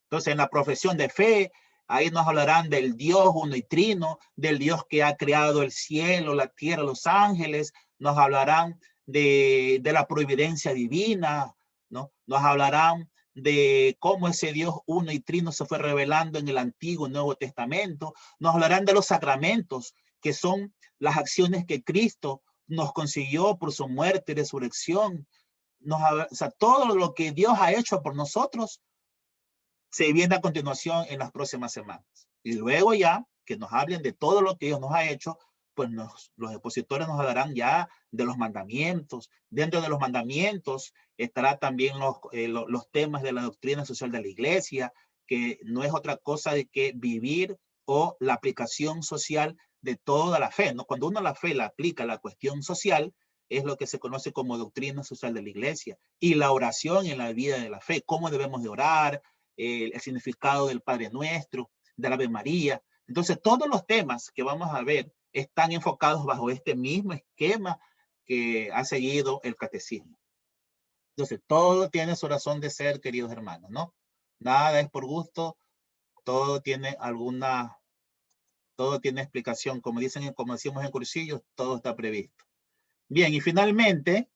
Entonces, en la profesión de fe, ahí nos hablarán del Dios uno y trino, del Dios que ha creado el cielo, la tierra, los ángeles. Nos hablarán de la providencia divina, ¿no? Nos hablarán de cómo ese Dios uno y trino se fue revelando en el Antiguo y Nuevo Testamento. Nos hablarán de los sacramentos, que son las acciones que Cristo nos consiguió por su muerte y resurrección. O sea, todo lo que Dios ha hecho por nosotros se viene a continuación en las próximas semanas. Y luego ya que nos hablen de todo lo que Dios nos ha hecho, pues los expositores nos hablarán ya de los mandamientos. Dentro de los mandamientos estará también los temas de la doctrina social de la iglesia, que no es otra cosa de que vivir o la aplicación social de toda la fe, ¿no? Cuando uno la fe la aplica a la cuestión social, es lo que se conoce como doctrina social de la iglesia. Y la oración en la vida de la fe, cómo debemos de orar, el significado del Padre Nuestro, de la Ave María. Entonces, todos los temas que vamos a ver están enfocados bajo este mismo esquema que ha seguido el catecismo. Entonces, todo tiene su razón de ser, queridos hermanos, ¿no? Nada es por gusto, todo tiene explicación. Como decimos en cursillos, todo está previsto. Bien, y finalmente,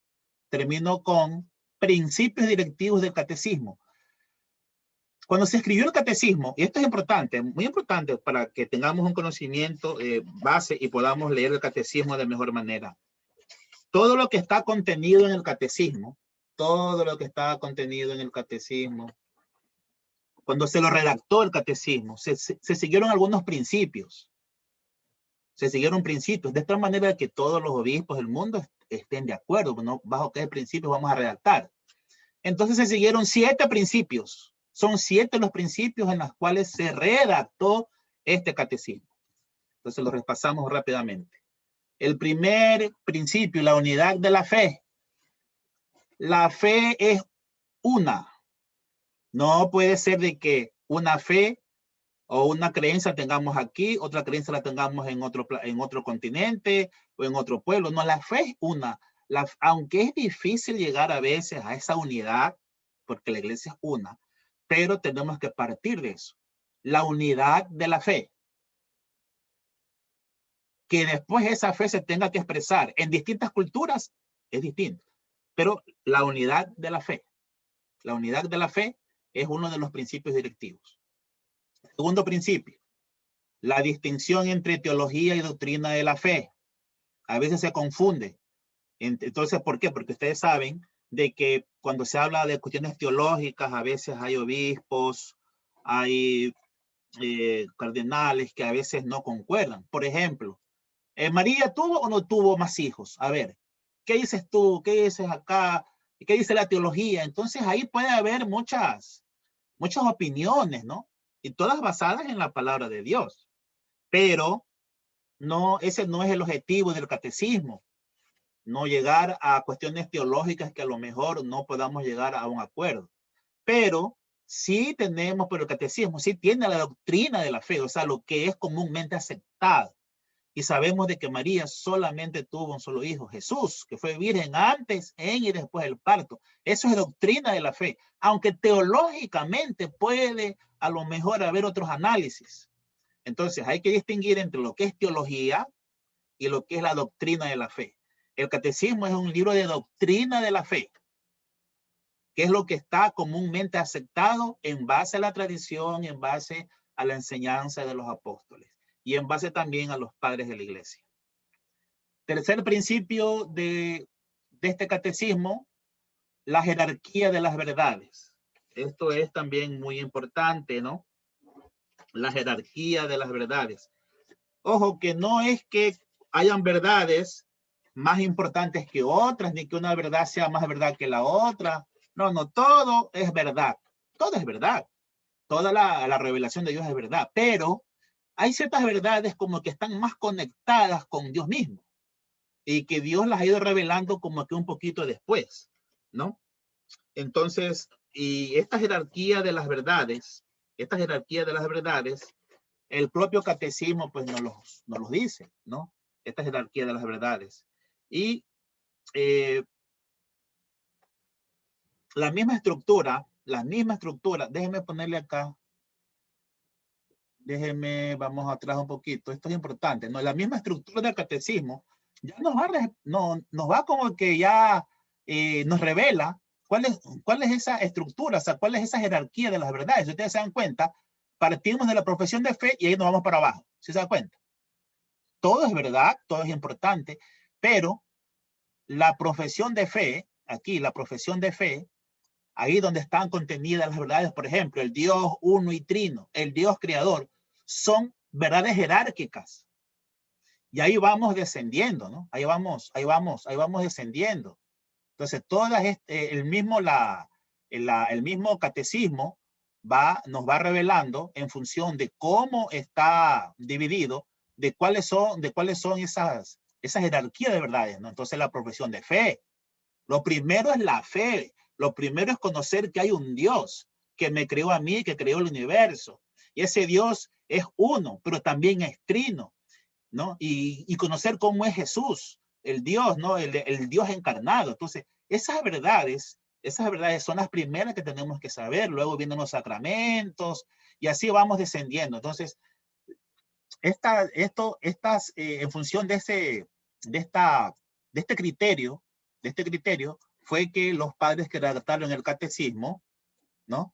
termino con principios directivos del catecismo. Cuando se escribió el catecismo, y esto es importante, muy importante para que tengamos un conocimiento base y podamos leer el catecismo de mejor manera. Todo lo que está contenido en el catecismo, cuando se lo redactó el catecismo, se siguieron algunos principios. Se siguieron principios, de tal manera que todos los obispos del mundo estén de acuerdo, ¿no? Bajo qué principios vamos a redactar. Entonces se siguieron 7 principios. Son 7 los principios en los cuales se redactó este catecismo. Entonces lo repasamos rápidamente. El primer principio, la unidad de la fe. La fe es una. No puede ser de que una fe o una creencia tengamos aquí, otra creencia la tengamos en otro continente o en otro pueblo. No, la fe es una. Aunque es difícil llegar a veces a esa unidad, porque la iglesia es una, pero tenemos que partir de eso. La unidad de la fe. Que después esa fe se tenga que expresar en distintas culturas es distinto. Pero la unidad de la fe. La unidad de la fe es uno de los principios directivos. Segundo principio. La distinción entre teología y doctrina de la fe. A veces se confunde. Entonces, ¿por qué? Porque ustedes saben de que cuando se habla de cuestiones teológicas, a veces hay obispos, hay cardenales que a veces no concuerdan. Por ejemplo, ¿María tuvo o no tuvo más hijos? A ver, ¿qué dices tú? ¿Qué dices acá? ¿Qué dice la teología? Entonces ahí puede haber muchas opiniones, ¿no? Y todas basadas en la palabra de Dios. Pero no, ese no es el objetivo del catecismo. No llegar a cuestiones teológicas que a lo mejor no podamos llegar a un acuerdo. Pero sí tenemos, pero el catecismo sí tiene la doctrina de la fe, o sea, lo que es comúnmente aceptado. Y sabemos de que María solamente tuvo un solo hijo, Jesús, que fue virgen antes, en y después del parto. Eso es doctrina de la fe, aunque teológicamente puede a lo mejor haber otros análisis. Entonces hay que distinguir entre lo que es teología y lo que es la doctrina de la fe. El catecismo es un libro de doctrina de la fe, que es lo que está comúnmente aceptado en base a la tradición, en base a la enseñanza de los apóstoles y en base también a los padres de la iglesia. Tercer principio de de este catecismo, la jerarquía de las verdades. Esto es también muy importante, ¿no? La jerarquía de las verdades. Ojo, que no es que hayan verdades más importantes que otras, ni que una verdad sea más verdad que la otra. No, no, todo es verdad. Todo es verdad. Toda la revelación de Dios es verdad. Pero hay ciertas verdades como que están más conectadas con Dios mismo y que Dios las ha ido revelando como que un poquito después, ¿no? Entonces, y esta jerarquía de las verdades, el propio catecismo pues nos los dice, ¿no? Esta jerarquía de las verdades. Y la misma estructura, déjenme ponerle acá, vamos atrás un poquito, esto es importante, ¿no? La misma estructura del catecismo ya nos va como que ya nos revela cuál es esa estructura, o sea, cuál es esa jerarquía de las verdades. Si ustedes se dan cuenta, partimos de la profesión de fe y ahí nos vamos para abajo, ¿sí se dan cuenta? Todo es verdad, todo es importante, pero la profesión de fe, aquí la profesión de fe, ahí donde están contenidas las verdades, por ejemplo, el Dios uno y trino, el Dios creador, son verdades jerárquicas. Y ahí vamos descendiendo, ¿no? Ahí vamos descendiendo. Entonces, el mismo catecismo nos va revelando en función de cómo está dividido, de cuáles son esas jerarquías de verdades, ¿no? Entonces, la profesión de fe. Lo primero es la fe. Lo primero es conocer que hay un Dios que me creó a mí, que creó el universo. Y ese Dios es uno, pero también es trino, ¿no? Y conocer cómo es Jesús, el Dios, ¿no? El Dios encarnado. Entonces, esas verdades son las primeras que tenemos que saber. Luego vienen los sacramentos y así vamos descendiendo. Entonces, en función de este criterio, fue que los padres que redactaron el catecismo, ¿no?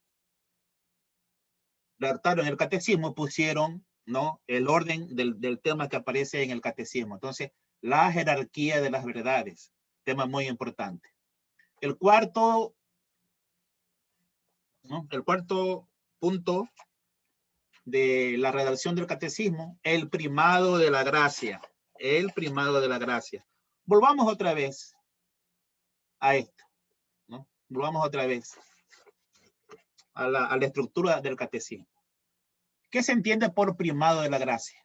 Redactaron el catecismo, pusieron, ¿no? El orden del tema que aparece en el catecismo. Entonces, la jerarquía de las verdades, tema muy importante. El cuarto, ¿no? El cuarto punto de la redacción del catecismo, el primado de la gracia. El primado de la gracia. Volvamos otra vez a esto, ¿no? Volvamos otra vez a la estructura del catecismo. ¿Qué se entiende por primado de la gracia?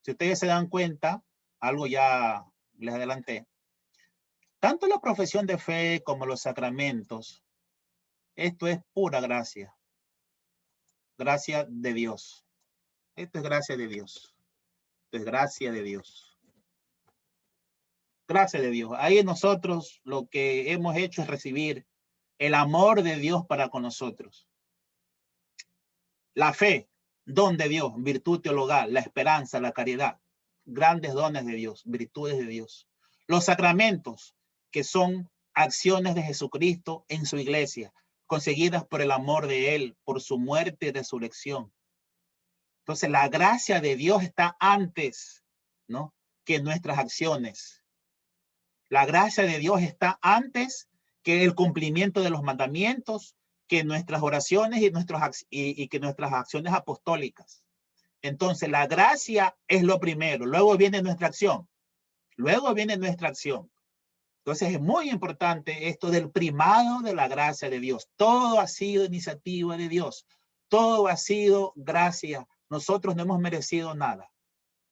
Si ustedes se dan cuenta, algo ya les adelanté, tanto la profesión de fe como los sacramentos, esto es pura gracia. Gracia de Dios. Esto es gracia de Dios. Esto es gracia de Dios. Gracia de Dios. Ahí nosotros lo que hemos hecho es recibir el amor de Dios para con nosotros. La fe, don de Dios, virtud teologal, la esperanza, la caridad, grandes dones de Dios, virtudes de Dios. Los sacramentos, que son acciones de Jesucristo en su iglesia, conseguidas por el amor de Él, por su muerte y resurrección. Entonces, la gracia de Dios está antes, ¿no?, que nuestras acciones. La gracia de Dios está antes que el cumplimiento de los mandamientos, que nuestras oraciones y que nuestras acciones apostólicas. Entonces, la gracia es lo primero. Luego viene nuestra acción. Entonces, es muy importante esto del primado de la gracia de Dios. Todo ha sido iniciativa de Dios. Todo ha sido gracia. Nosotros no hemos merecido nada.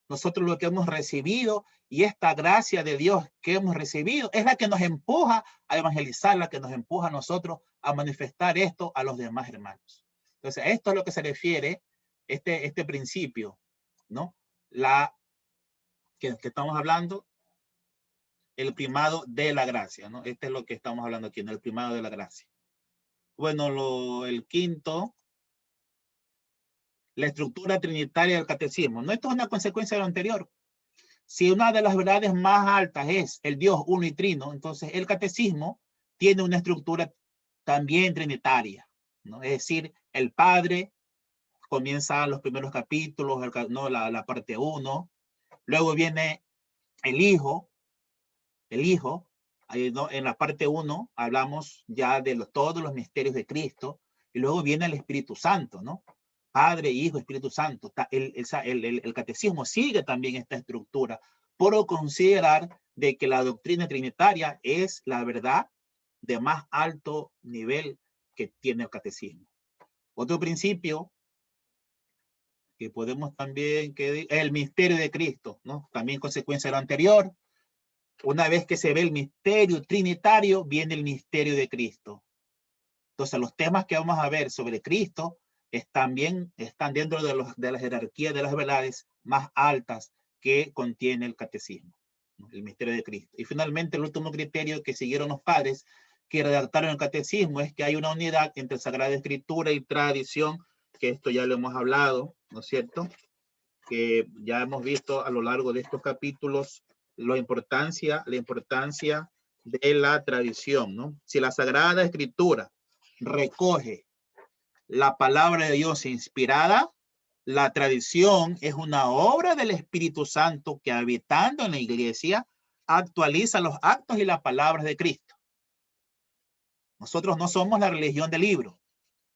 Nosotros lo que hemos recibido, y esta gracia de Dios que hemos recibido es la que nos empuja a evangelizar, la que nos empuja a nosotros a manifestar esto a los demás hermanos. Entonces, esto es lo que se refiere este principio, ¿no? Que estamos hablando, el primado de la gracia, ¿no? Este es lo que estamos hablando aquí, ¿no? El primado de la gracia. Bueno, el quinto, la estructura trinitaria del catecismo. No, esto es una consecuencia de lo anterior. Si una de las verdades más altas es el Dios uno y trino, entonces el catecismo tiene una estructura también trinitaria, ¿no? Es decir, el Padre comienza los primeros capítulos, ¿no? la parte 1, luego viene el Hijo, Ahí, ¿no? En la parte 1 hablamos ya de todos los misterios de Cristo, y luego viene el Espíritu Santo, ¿no? Padre, Hijo, Espíritu Santo. El catecismo sigue también esta estructura, por considerar de que la doctrina trinitaria es la verdad de más alto nivel que tiene el catecismo. Otro principio que podemos también, que el misterio de Cristo, ¿no? También consecuencia de lo anterior. Una vez que se ve el misterio trinitario, viene el misterio de Cristo. Entonces, los temas que vamos a ver sobre Cristo están dentro de la jerarquía de las verdades más altas que contiene el catecismo, ¿no? El misterio de Cristo. Y finalmente, el último criterio que siguieron los padres que redactaron el catecismo es que hay una unidad entre Sagrada Escritura y tradición, que esto ya lo hemos hablado, ¿no es cierto? Que ya hemos visto a lo largo de estos capítulos la importancia de la tradición, ¿no? Si la Sagrada Escritura recoge la palabra de Dios inspirada, la tradición es una obra del Espíritu Santo que, habitando en la iglesia, actualiza los actos y las palabras de Cristo. Nosotros no somos la religión del libro,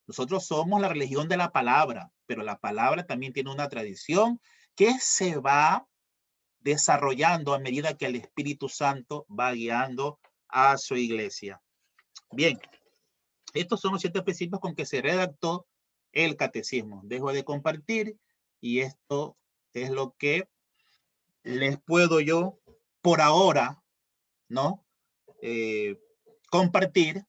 nosotros somos la religión de la palabra, pero la palabra también tiene una tradición que se va desarrollando a medida que el Espíritu Santo va guiando a su iglesia. Bien, estos son los 7 principios con que se redactó el catecismo. Dejo de compartir y esto es lo que les puedo yo por ahora, ¿no? Compartir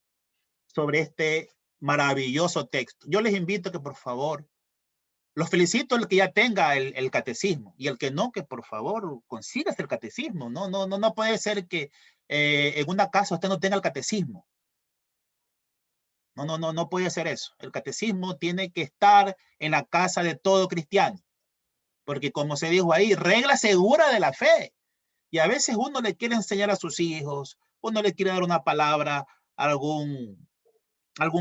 sobre este maravilloso texto. Yo les invito a que por favor, los felicito el que ya tenga el catecismo, y el que no, que por favor consigas el catecismo. No puede ser que en una casa usted no tenga el catecismo. No puede ser eso. El catecismo tiene que estar en la casa de todo cristiano, porque como se dijo ahí, regla segura de la fe. Y a veces uno le quiere enseñar a sus hijos, uno le quiere dar una palabra a algún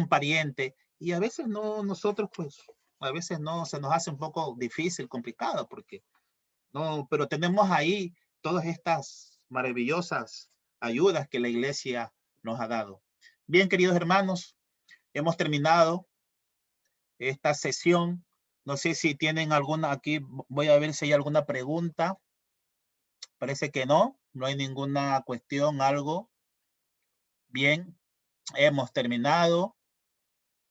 pariente, y a veces no, nosotros pues, a veces no, se nos hace un poco difícil, complicado, porque no, pero tenemos ahí todas estas maravillosas ayudas que la iglesia nos ha dado. Bien, queridos hermanos, hemos terminado esta sesión. No sé si tienen alguna, aquí voy a ver si hay alguna pregunta. Parece que no hay ninguna cuestión, algo. Bien, hemos terminado.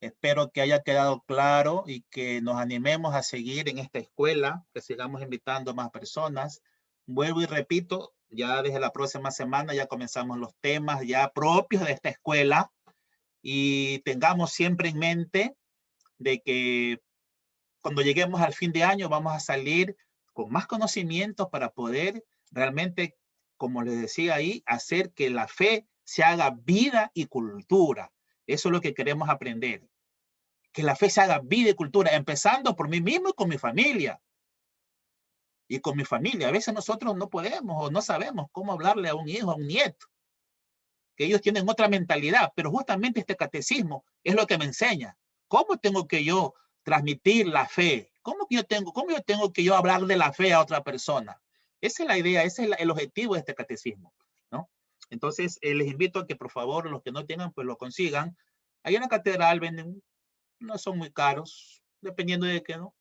Espero que haya quedado claro y que nos animemos a seguir en esta escuela, que sigamos invitando a más personas. Vuelvo y repito, ya desde la próxima semana ya comenzamos los temas ya propios de esta escuela, y tengamos siempre en mente de que cuando lleguemos al fin de año vamos a salir con más conocimientos para poder realmente, como les decía ahí, hacer que la fe se haga vida y cultura. Eso es lo que queremos aprender. Que la fe se haga vida y cultura, empezando por mí mismo y con mi familia. Y con mi familia. A veces nosotros no podemos o no sabemos cómo hablarle a un hijo, a un nieto, que ellos tienen otra mentalidad, pero justamente este catecismo es lo que me enseña. ¿Cómo tengo que yo transmitir la fe? ¿Cómo yo tengo que yo hablar de la fe a otra persona? Esa es la idea, ese es el objetivo de este catecismo, ¿no? Entonces, les invito a que por favor, los que no tengan, pues lo consigan. Ahí en la catedral venden, no son muy caros, dependiendo de qué, ¿no?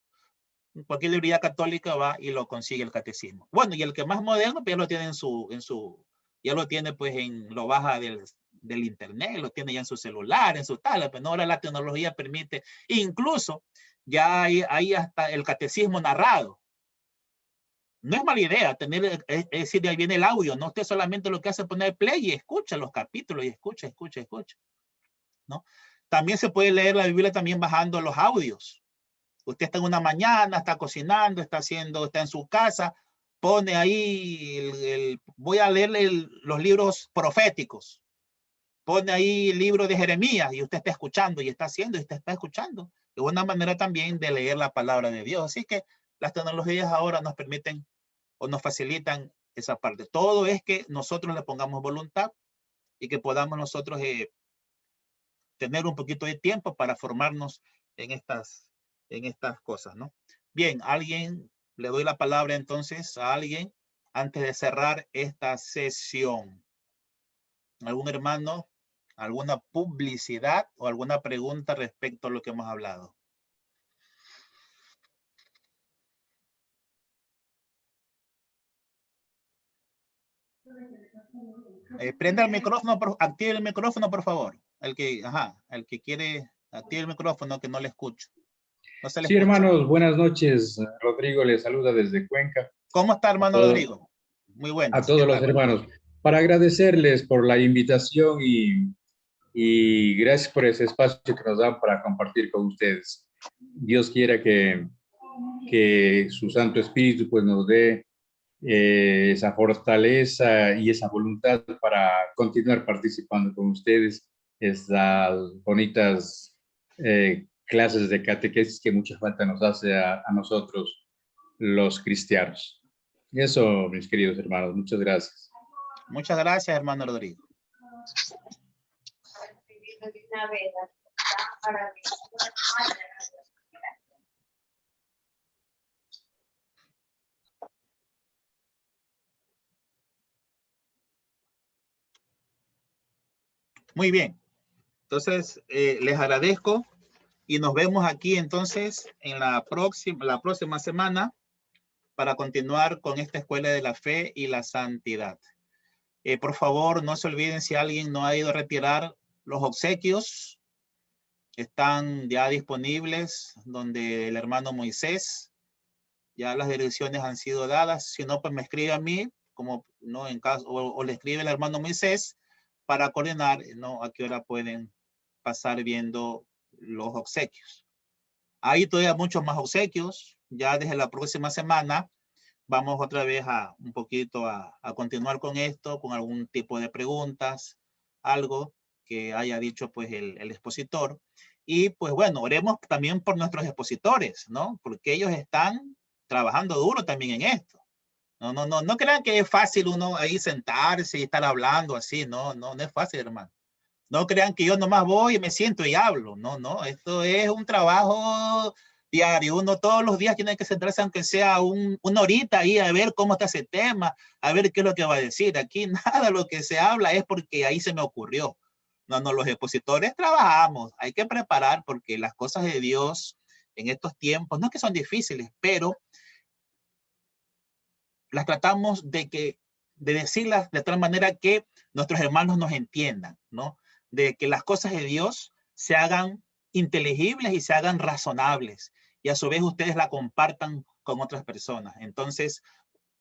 Cualquier librería católica va y lo consigue el catecismo. Bueno, y el que más moderno, pues ya lo tiene ya lo tiene pues lo baja del internet, lo tiene ya en su celular, en su tablet, pero ahora la tecnología permite, incluso ya hay hasta el catecismo narrado. No es mala idea tener, es decir, de ahí viene el audio, no usted solamente lo que hace es poner play y escucha los capítulos y escucha, ¿no? También se puede leer la Biblia también bajando los audios. Usted está en una mañana, está cocinando, está en su casa, pone ahí, voy a leerle los libros proféticos, pone ahí el libro de Jeremías y usted está escuchando y está haciendo y usted está escuchando. Es una manera también de leer la palabra de Dios. Así que las tecnologías ahora nos permiten o nos facilitan esa parte. Todo es que nosotros le pongamos voluntad y que podamos nosotros tener un poquito de tiempo para formarnos en estas cosas, ¿no? Bien, le doy la palabra entonces a alguien antes de cerrar esta sesión. ¿Algún hermano? ¿Alguna publicidad o alguna pregunta respecto a lo que hemos hablado? Prenda el micrófono, active el micrófono, por favor. El que quiere, active el micrófono, que no le escucho. No se le Sí, escucha. hermanos, buenas noches. Rodrigo les saluda desde Cuenca. ¿Cómo está, hermano Rodrigo? Muy bueno. A todos los hermanos. Para agradecerles por la invitación y gracias por ese espacio que nos dan para compartir con ustedes. Dios quiera que su Santo Espíritu pues nos dé esa fortaleza y esa voluntad para continuar participando con ustedes estas bonitas clases de catequesis que mucha falta nos hace a nosotros los cristianos. Eso, mis queridos hermanos, muchas gracias. Muchas gracias, hermano Rodrigo. Muy bien. Entonces, les agradezco y nos vemos aquí entonces en la próxima semana para continuar con esta Escuela de la Fe y la Santidad. Por favor, no se olviden, si alguien no ha ido a retirar los obsequios, están ya disponibles donde el hermano Moisés. Ya las direcciones han sido dadas. Si no, pues me escribe a mí, como no en caso, o le escribe el hermano Moisés para coordinar, ¿no?, a qué hora pueden pasar viendo los obsequios. Hay todavía muchos más obsequios. Ya desde la próxima semana vamos otra vez a continuar con esto, con algún tipo de preguntas, algo que haya dicho pues el expositor. Y pues bueno, oremos también por nuestros expositores, ¿no? Porque ellos están trabajando duro también en esto. No crean que es fácil uno ahí sentarse y estar hablando así. No es fácil, hermano. No crean que yo nomás voy y me siento y hablo. No, esto es un trabajo diario. Uno todos los días tiene que sentarse, aunque sea una horita ahí, a ver cómo está ese tema, a ver qué es lo que va a decir. Aquí nada, lo que se habla es porque ahí se me ocurrió. No, los expositores trabajamos. Hay que preparar, porque las cosas de Dios en estos tiempos, no es que son difíciles, pero las tratamos de decirlas de tal manera que nuestros hermanos nos entiendan, ¿no? De que las cosas de Dios se hagan inteligibles y se hagan razonables, y a su vez ustedes la compartan con otras personas. Entonces,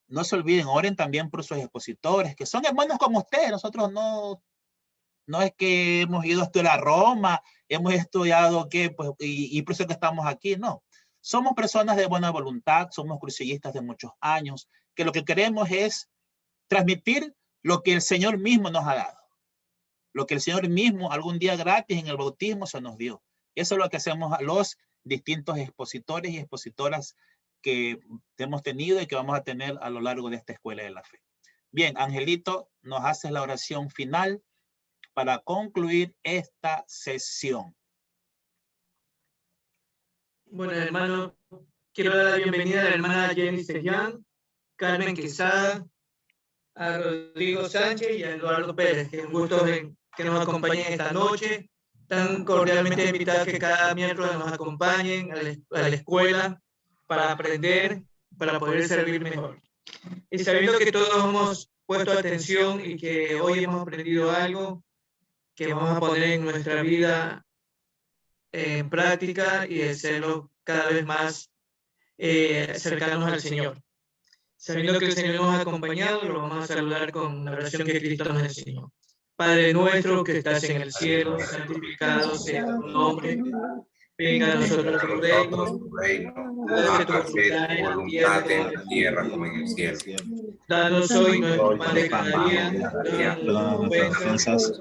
no se olviden, oren también por sus expositores, que son hermanos como ustedes. Nosotros no es que hemos ido a estudiar a Roma, hemos estudiado y por eso que estamos aquí, no. Somos personas de buena voluntad, somos crucillistas de muchos años, que lo que queremos es transmitir lo que el Señor mismo nos ha dado, lo que el Señor mismo algún día gratis en el bautismo se nos dio. Eso es lo que hacemos a los distintos expositores y expositoras que hemos tenido y que vamos a tener a lo largo de esta Escuela de la Fe. Bien, Angelito, nos haces la oración final para concluir esta sesión. Bueno, hermano, quiero dar la bienvenida a la hermana Jenny Sellán, Carmen Quesada, a Rodrigo Sánchez y a Eduardo Pérez, que es un gusto que nos acompañen esta noche. Están cordialmente invitados que cada miércoles nos acompañen a la escuela para aprender, para poder servir mejor. Y sabiendo que todos hemos puesto atención y que hoy hemos aprendido algo que vamos a poner en nuestra vida en práctica y hacerlo cada vez más cercanos al Señor. Sabiendo que el Señor nos ha acompañado, lo vamos a saludar con la oración que Cristo nos enseñó. Padre nuestro que estás en el cielo, santificado sea tu nombre. Venga a nosotros tu reino. Hágase tu voluntad en la tierra como en el cielo. Danos hoy nuestro pan de cada día. Perdona nuestras ofensas,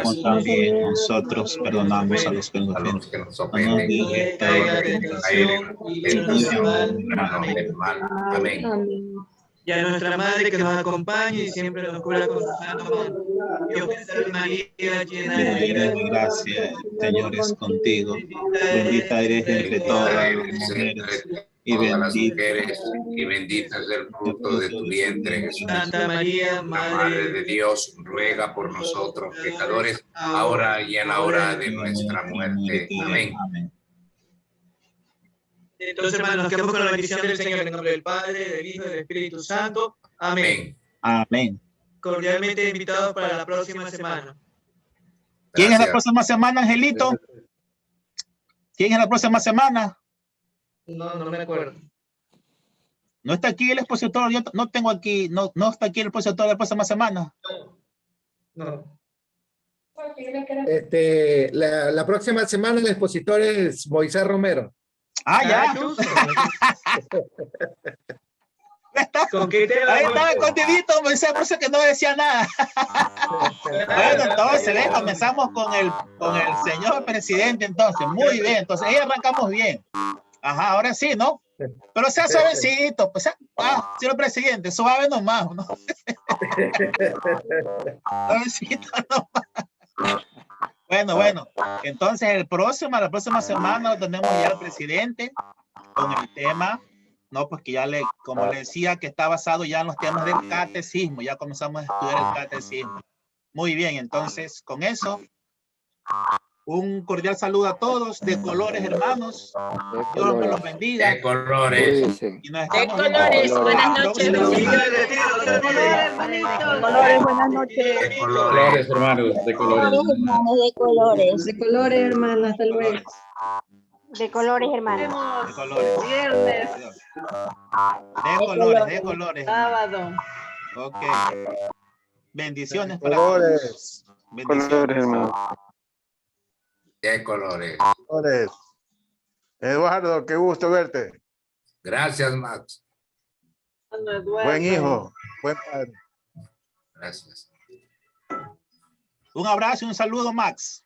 como también nosotros perdonamos a los que nos ofenden. No nos dejes caer en tentación y líbranos del mal. Amén. Y a nuestra Madre que nos acompañe y siempre nos cura con su santo mano. Dios te salve María, llena de gracia, el Señor es contigo. Bendita eres entre todas las mujeres todas las mujeres, y bendito es el fruto de tu vientre, Jesús. Santa María, Madre de Dios, ruega por nosotros pecadores, ahora y en la hora de nuestra muerte. Amén. Entonces, hermanos, nos quedamos con la bendición del Señor en nombre del Padre, del Hijo y del Espíritu Santo. Amén. Amén. Cordialmente invitados para la próxima semana. ¿Quién es la Gracias. próxima semana, Angelito? ¿Quién es la próxima semana? No me acuerdo. No está aquí el expositor, yo no tengo aquí, no está aquí el expositor la próxima semana. No. La próxima semana el expositor es Moisés Romero. Ah, ya. ¿Con qué tema? Ahí estaba escondidito, por eso que no decía nada. Bueno, entonces, comenzamos con el señor presidente, entonces, muy bien, entonces ahí arrancamos bien. Ajá, ahora sí, ¿no? Pero sea suavecito, pues, señor presidente, suave nomás, ¿no? Suavecito nomás. Bueno, entonces la próxima semana tenemos ya al presidente con el tema, no, pues que ya como le decía, que está basado ya en los temas del catecismo, ya comenzamos a estudiar el catecismo. Muy bien, entonces con eso, un cordial saludo a todos, de colores, hermanos. Dios me los bendiga. De colores. Y nos De estamos viendo colores, la buenas noches. próxima semana. Colores, buenas noches. De De colores. colores, hermanos, de colores. De colores. De colores, hermano, hasta De luego. colores. De colores, hermano. De colores. Viernes, De colores. sábado. Ok. Bendiciones para todos. Bendiciones. De colores. Colores. Eduardo, qué gusto verte. Gracias, Max. Buen hijo, buen padre. Gracias. Un abrazo y un saludo, Max.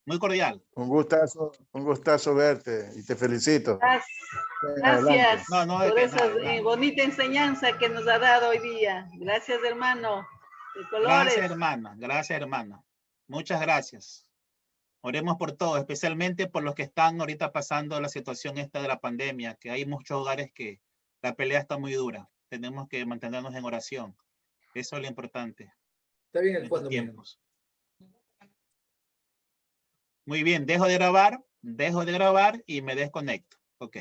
Muy cordial. Un gustazo verte y te felicito. Gracias No, por de esa nada. bonita enseñanza que nos ha dado hoy día. Gracias, hermano. De colores. Gracias, hermana. Muchas gracias. Oremos por todos, especialmente por los que están ahorita pasando la situación esta de la pandemia, que hay muchos hogares que la pelea está muy dura. Tenemos que mantenernos en oración. Eso es lo importante. Está bien En el estos fondo. tiempos. Muy bien, dejo de grabar y me desconecto. Ok.